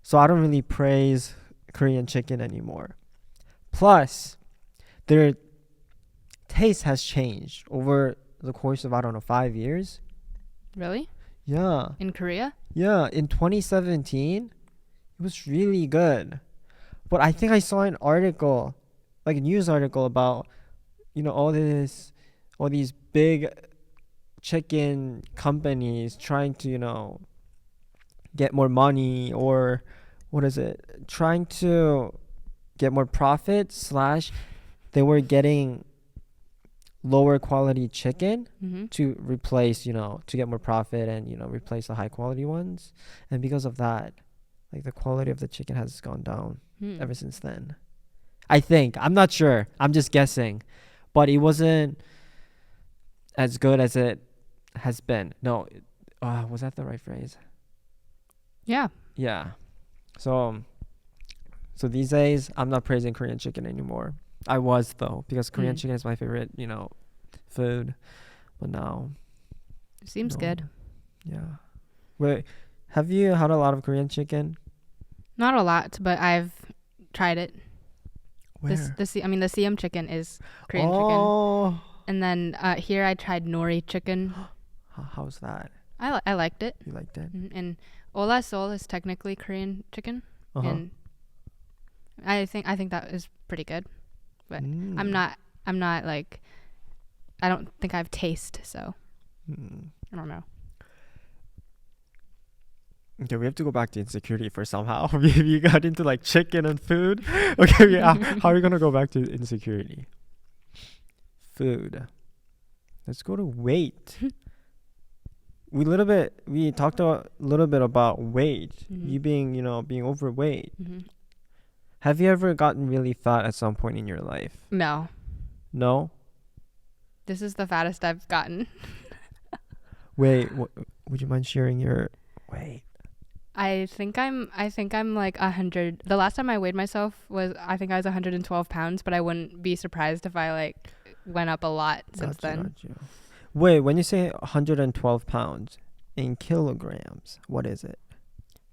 So I don't really praise Korean chicken anymore. Plus, their taste has changed over the course of, 5 years. Really? Yeah. In Korea? Yeah, in 2017, it was really good. But I think I saw an article, like a news article about, all these big chicken companies trying to, get more money, or trying to get more profit / they were getting lower quality chicken to replace, to get more profit and, replace the high quality ones. And because of that, like the quality of the chicken has gone down ever since then. I think. I'm not sure. I'm just guessing. But it wasn't as good as it has been. No. Was that the right phrase? Yeah. Yeah. So these days, I'm not praising Korean chicken anymore. I was, though, because Korean chicken is my favorite, food. But now. Seems good. Yeah. Wait, have you had a lot of Korean chicken? Not a lot, but I've tried it. Where? The CM chicken is Korean chicken. And then here I tried nori chicken. How's that? I liked it. You liked it? And Ola Sol is technically Korean chicken. And I think that is pretty good. But I'm not like, I don't think I have taste, so I don't know. Okay, we have to go back to Insecurity for somehow. You got into like chicken and food. Okay, how are we gonna go back to Insecurity? Food. Let's go to weight. We talked a little bit about weight. You being overweight. Have you ever gotten really fat at some point in your life? No. No? This is the fattest I've gotten. Wait, would you mind sharing your weight? I think I'm like 100. The last time I weighed myself I think I was 112 pounds, but I wouldn't be surprised if I like went up a lot since then. Gotcha. Wait, when you say 112 pounds in kilograms, what is it?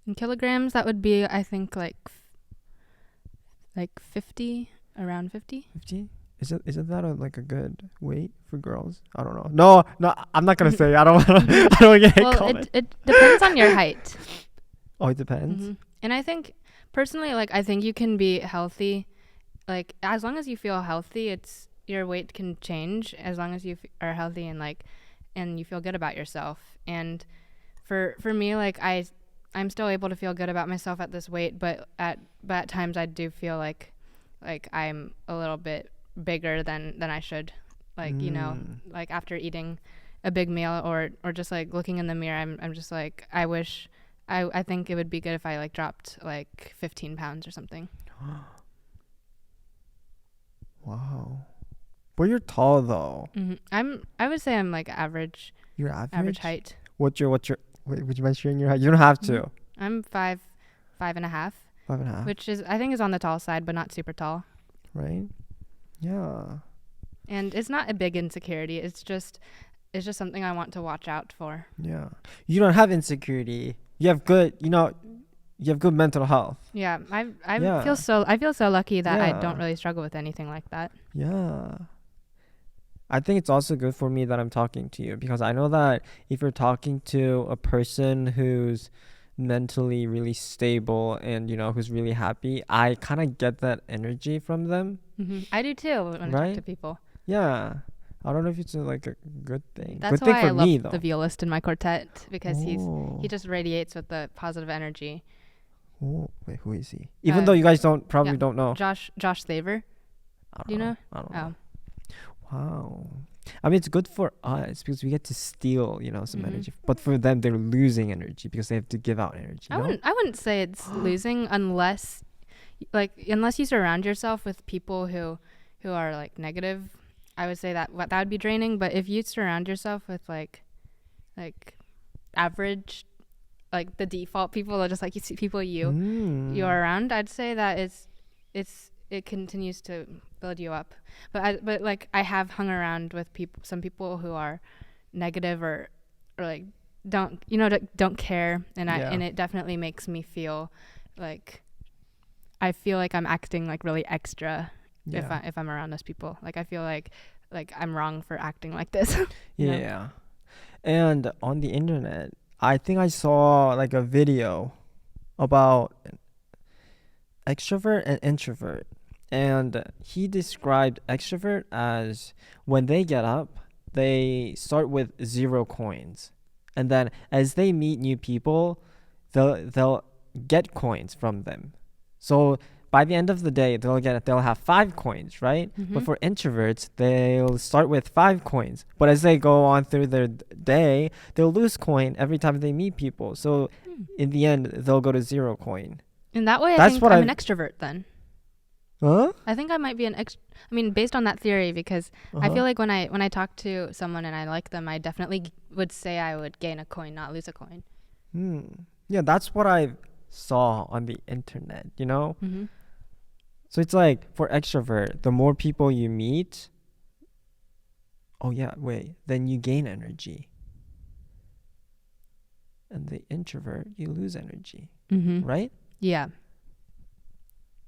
In kilograms, that would be, I think, like 50, around 50. 50? Isn't that a good weight for girls? I don't know. No, I'm not gonna say. I don't want to get comment. It depends on your height. Oh, it depends. And I think personally, like I think you can be healthy, like as long as you feel healthy, your weight can change as long as you are healthy and you feel good about yourself. And for me, like I'm still able to feel good about myself at this weight, but at times I do feel like I'm a little bit bigger than I should, like like after eating a big meal or just like looking in the mirror, I'm just like I think it would be good if I like dropped like 15 pounds or something. Wow. But you're tall though. I would say I'm like average. You're average? Average height. What's your wait, would you mind sharing your height? You don't have to. I'm 5'5". 5.5. Which I think is on the tall side, but not super tall. Right? Yeah. And it's not a big insecurity. It's just something I want to watch out for. Yeah. You don't have insecurity. You have good, you have good mental health. Yeah, I Yeah. feel so lucky that I don't Yeah. really struggle with anything like that. Yeah. I think it's also good for me that I'm talking to you, because I know that if you're talking to a person who's mentally really stable and, who's really happy, I kind of get that energy from them, I do too when I talk to right? people. Yeah. I don't know if it's like a good thing. That's Good thing why I for love me the though. violist in my quartet, because he Oh. just radiates with the positive energy. Oh, wait, who is he? Even though you guys probably don't know. Josh Thaver. Do you know? I don't Oh. know. Wow. I mean, it's good for us because we get to steal, some energy. But for them, they're losing energy because they have to give out energy. I wouldn't say it's losing unless you surround yourself with people who are like negative. I would say that would be draining. But if you surround yourself with like average, like the default people, that just like you see people you're around, I'd say that it continues to build you up. But like I have hung around with some people who are negative or like don't care, and it definitely makes me feel like I feel like I'm acting like really extra if I'm around those people. Like I feel like I'm wrong for acting like this. Yeah. And on the internet, I think I saw like a video about extrovert and introvert. And he described extrovert as when they get up, they start with 0 coins. And then as they meet new people, they'll get coins from them. So by the end of the day, they'll have 5 coins, right? But for introverts, they'll start with 5 coins. But as they go on through their day, they'll lose coin every time they meet people. So in the end, they'll go to 0 coin. In that way, I think I'm an extrovert then. Huh? I think I might be based on that theory, because I feel like when I talk to someone and I like them, I definitely would say I would gain a coin, not lose a coin. Yeah, that's what I saw on the internet, So it's like for extrovert, the more people you meet, then you gain energy. And the introvert, you lose energy, right? Yeah,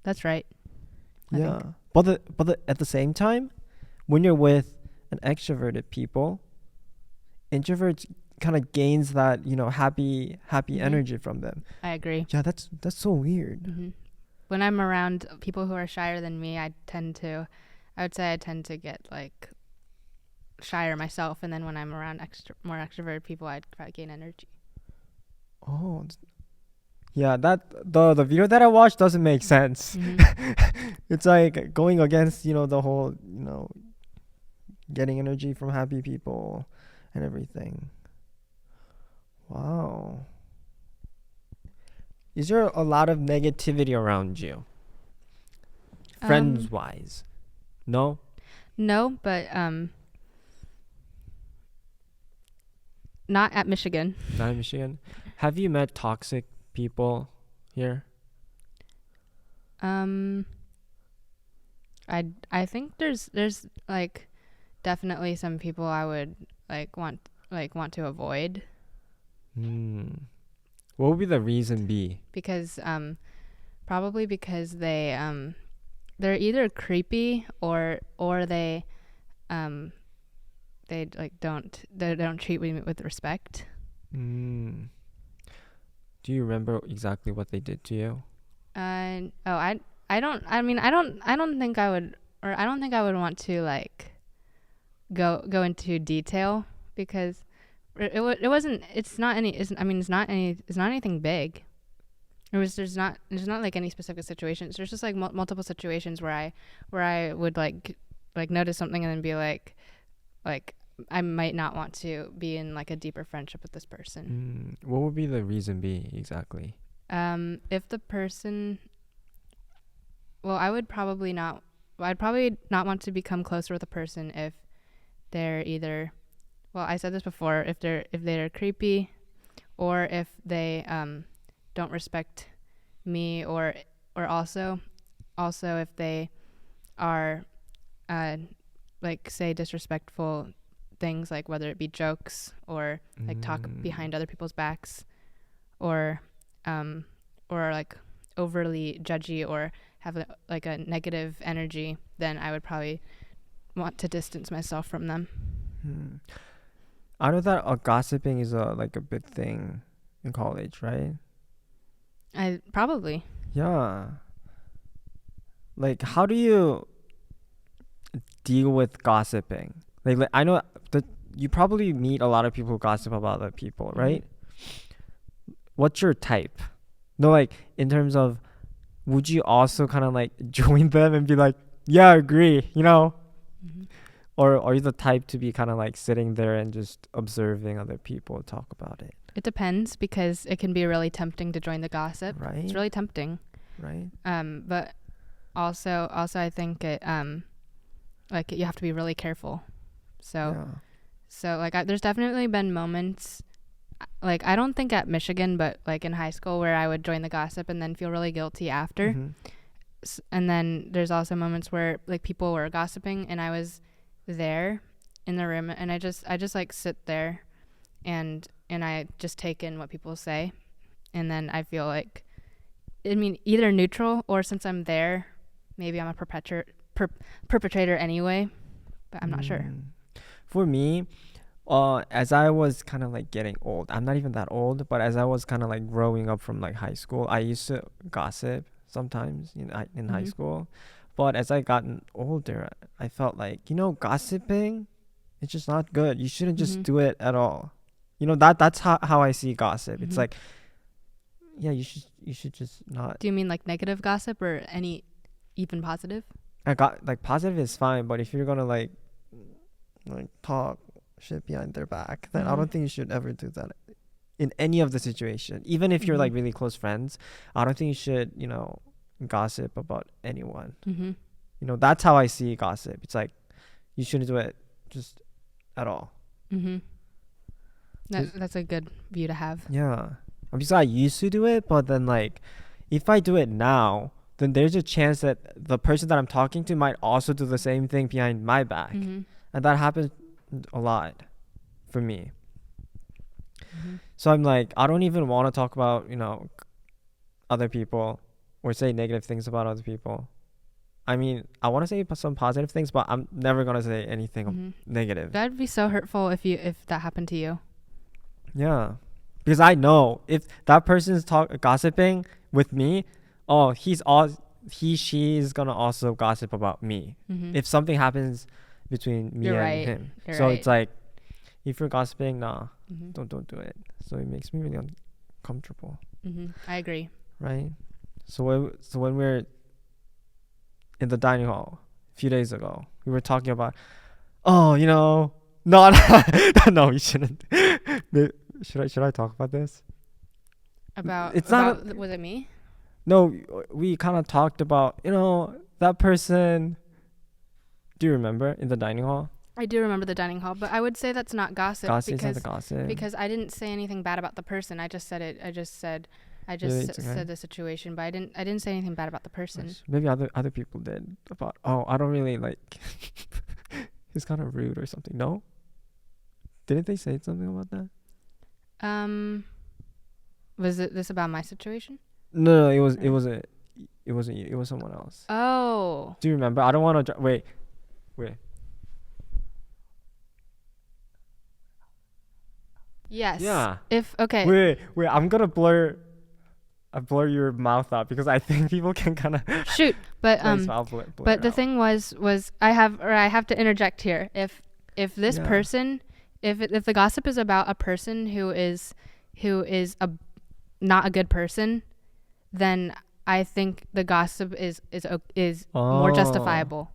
that's right. Yeah, but at the same time, when you're with an extroverted people, introverts kind of gains that happy energy from them. I agree. Yeah, that's so weird. When I'm around people who are shyer than me, I would say I tend to get like shyer myself, and then when I'm around more extroverted people, I'd gain energy. Oh, yeah, that the video that I watched doesn't make sense. It's like going against the whole getting energy from happy people and everything. Wow. Is there a lot of negativity around you, friends wise? No, but not at Michigan. Not in Michigan. Have you met toxic people here? I think there's like definitely some people I would want to avoid. What would be the reason be? Because probably because they're either creepy or they don't treat me with respect. Do you remember exactly what they did to you? I don't think I would, or I don't think I would want to like go into detail, because it's not anything big. There's not like any specific situations. There's just like multiple situations where I would like notice something and then be like I might not want to be in like a deeper friendship with this person. What would be the reason be exactly? If the person, I'd probably not want to become closer with a person if they're either, I said this before, if they're creepy, or if they don't respect me, or also if they are like say disrespectful things, like whether it be jokes or like talk behind other people's backs, or like overly judgy or have like a negative energy, then I would probably want to distance myself from them. I know that gossiping is like a big thing in college, right? I probably. Yeah. Like, how do you deal with gossiping? Like I know that you probably meet a lot of people who gossip about other people, right? What's your type? No, like in terms of, would you also kind of like join them and be like, yeah, I agree, you know? Or are you the type to be kind of like sitting there and just observing other people talk about it? It depends, because it can be really tempting to join the gossip. Right. It's really tempting. Right. But also I think it like you have to be really careful. So like there's definitely been moments, like I don't think at Michigan, but like in high school, where I would join the gossip and then feel really guilty after. And then there's also moments where like people were gossiping and I was there in the room, and I just like sit there and I just take in what people say, and then I feel like, I mean, either neutral, or since I'm there, maybe I'm a perpetrator anyway, but I'm not sure. For me, as I was kind of like getting old, I'm not even that old, but as I was kind of like growing up from like high school, I used to gossip sometimes in high school. But as I gotten older, I felt like, gossiping, it's just not good. You shouldn't just do it at all. That's how I see gossip. It's like, yeah, you should just not. Do you mean like negative gossip, or any even positive? I got like positive is fine, but if you're gonna like talk shit behind their back, then I don't think you should ever do that in any of the situation. Even if you're like really close friends, I don't think you should, gossip about anyone. That's how I see gossip. It's like you shouldn't do it just at all. That's a good view to have. Yeah. Because I used to do it, but then like if I do it now, then there's a chance that the person that I'm talking to might also do the same thing behind my back. And that happens a lot for me. So I'm like, I don't even want to talk about, other people or say negative things about other people. I mean, I want to say some positive things, but I'm never going to say anything negative. That'd be so hurtful if that happened to you. Yeah. Because I know if that person's gossiping with me, she's going to also gossip about me. If something happens between me and him. It's like, if you're gossiping, don't do it. So it makes me really uncomfortable. I agree. Right? So when we're in the dining hall a few days ago, we were talking about, no, you shouldn't. Should I talk about this? Was it me? No, we kind of talked about, that person. Do you remember in the dining hall? I do remember the dining hall, but I would say that's not gossip. Gossip. Because I didn't say anything bad about the person. I just said it. I just said the situation, but I didn't say anything bad about the person. Maybe other people did about, I don't really like he's kind of rude or something. No? Didn't they say something about that? Was this about my situation? No, it wasn't you. It was someone else. Oh. Do you remember? I don't want to wait. Yes. Yeah. Okay. Wait. I'm gonna blur your mouth out because I think people can kind of shoot. But but the thing was I have to interject here. If this person, if the gossip is about a person who is not a good person, then I think the gossip is more justifiable.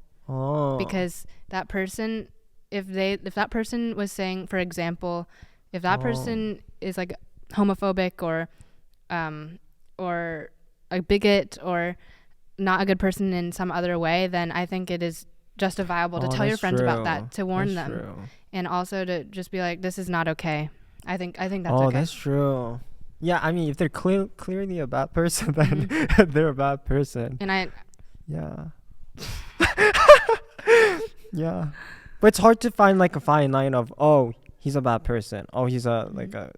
Because that person, if that person was saying, for example, if that person is like homophobic or a bigot or not a good person in some other way, then I think it is justifiable to tell your friends about that, to warn them, and also to just be like, this is not okay. I think that's okay. Oh, that's true. Yeah, I mean, if they're clearly a bad person, then they're a bad person. And yeah. Yeah. But it's hard to find like a fine line of, he's a bad person. He's a like a,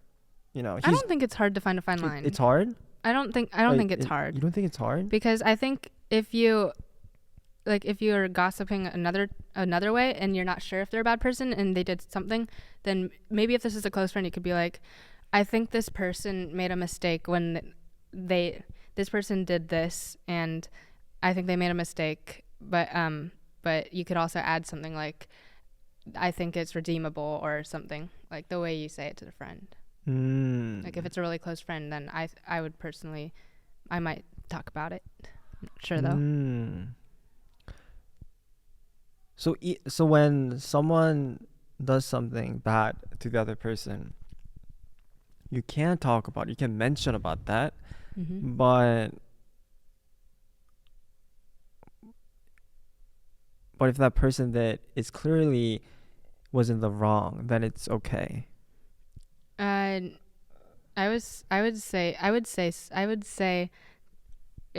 I don't think it's hard to find a fine line. It's hard? I don't think it's hard. You don't think it's hard? Because I think if you're gossiping another way and you're not sure if they're a bad person and they did something, then maybe if this is a close friend, you could be like, I think this person made a mistake when this person did this, and I think they made a mistake, but you could also add something like, I think it's redeemable, or something like the way you say it to the friend. Like if it's a really close friend, then I would personally, I might talk about it. I'm not sure though. So when someone does something bad to the other person, you can talk about it, you can mention about that, but if that person that is clearly was in the wrong, then it's okay. I would say I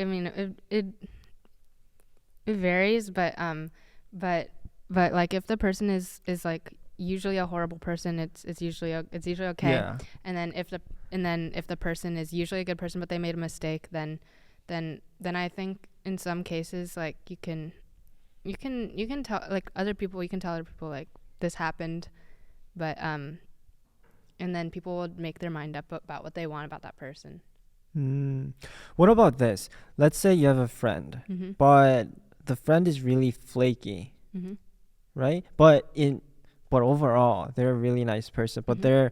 mean it varies, but like if the person is like usually a horrible person, it's usually okay. Yeah. And then if the person is usually a good person but they made a mistake, then I think in some cases like you can tell like other people, you can tell other people like this happened, but and then people will make their mind up about what they want about that person. What about this? Let's say you have a friend, but the friend is really flaky, right? But overall, they're a really nice person, but they're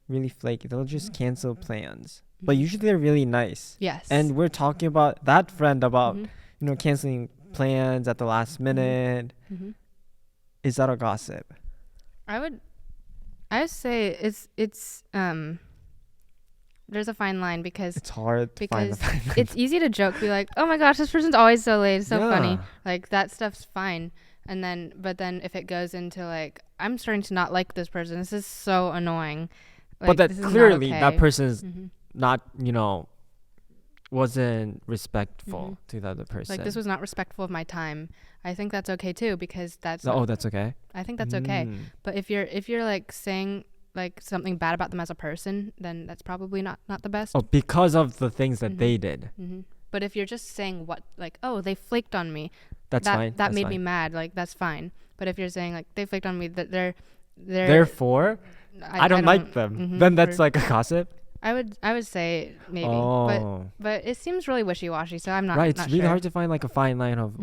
really flaky. They'll just cancel plans. But usually they're really nice. Yes. And we're talking about that friend about, canceling plans at the last minute. Is that a gossip? I would say it's there's a fine line because it's hard to find the fine line. It's easy to joke, be like, oh my gosh, this person's always so late, it's so funny. Like that stuff's fine. And then, but then if it goes into like, I'm starting to not like this person, this is so annoying. Like, but that clearly okay. that person is not, wasn't respectful to the other person. Like this was not respectful of my time. I think that's okay too, because that's that's okay. I think that's okay. But if you're like saying like something bad about them as a person, then that's probably not the best. Oh, because of the things that they did. But if you're just saying what, like, oh, they flaked on me, that's fine. That made me mad. Like that's fine. But if you're saying like they flaked on me, that they're therefore I don't like them, then that's like a gossip. I would say maybe, but it seems really wishy-washy, so I'm not right. It's not really sure. hard to find like a fine line of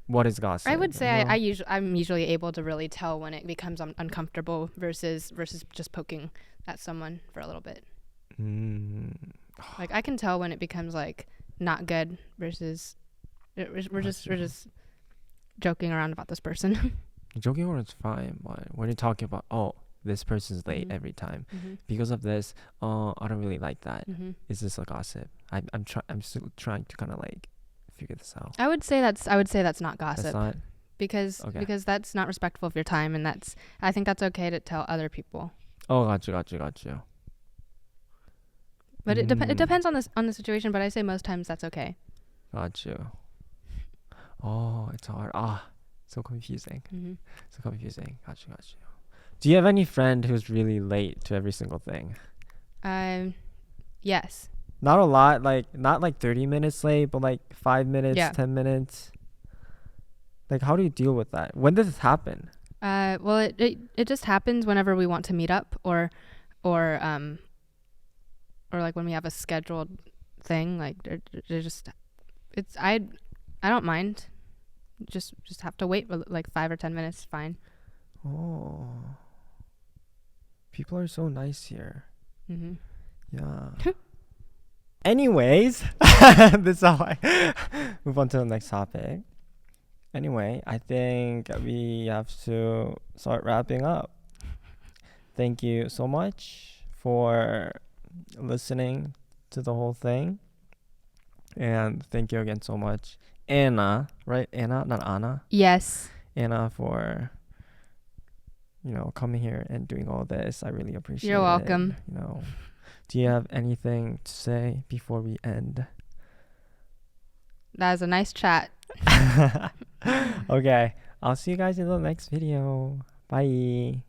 what is gossip. I would say I'm usually able to really tell when it becomes uncomfortable versus just poking at someone for a little bit. Like I can tell when it becomes like not good versus we're just joking around about this person. Joking around is fine, but when you're talking about this person's late every time because of this, I don't really like that. Is this a gossip? I'm still trying to kind of like figure this out. I would say that's not gossip. That's not? Because that's not respectful of your time, and I think that's okay to tell other people. Oh, gotcha. But it depends on the situation, but I say most times that's okay. Gotcha. Oh, it's hard. So confusing. So confusing. Gotcha. Do you have any friend who's really late to every single thing? Yes. Not a lot, not like 30 minutes late, but like 5 minutes, 10 minutes. Like, how do you deal with that? When does this happen? Well, it just happens whenever we want to meet up, or like when we have a scheduled thing. Like, I don't mind. Just have to wait like 5 or 10 minutes. Fine. Oh. People are so nice here. Yeah. Anyways, this is how I move on to the next topic. Anyway, I think we have to start wrapping up. Thank you so much for listening to the whole thing. And thank you again so much, Anna, right? Anna, not Anna? Yes. Anna, for coming here and doing all this. I really appreciate it. You're welcome. Do you have anything to say before we end? That was a nice chat. Okay, I'll see you guys in the next video. Bye.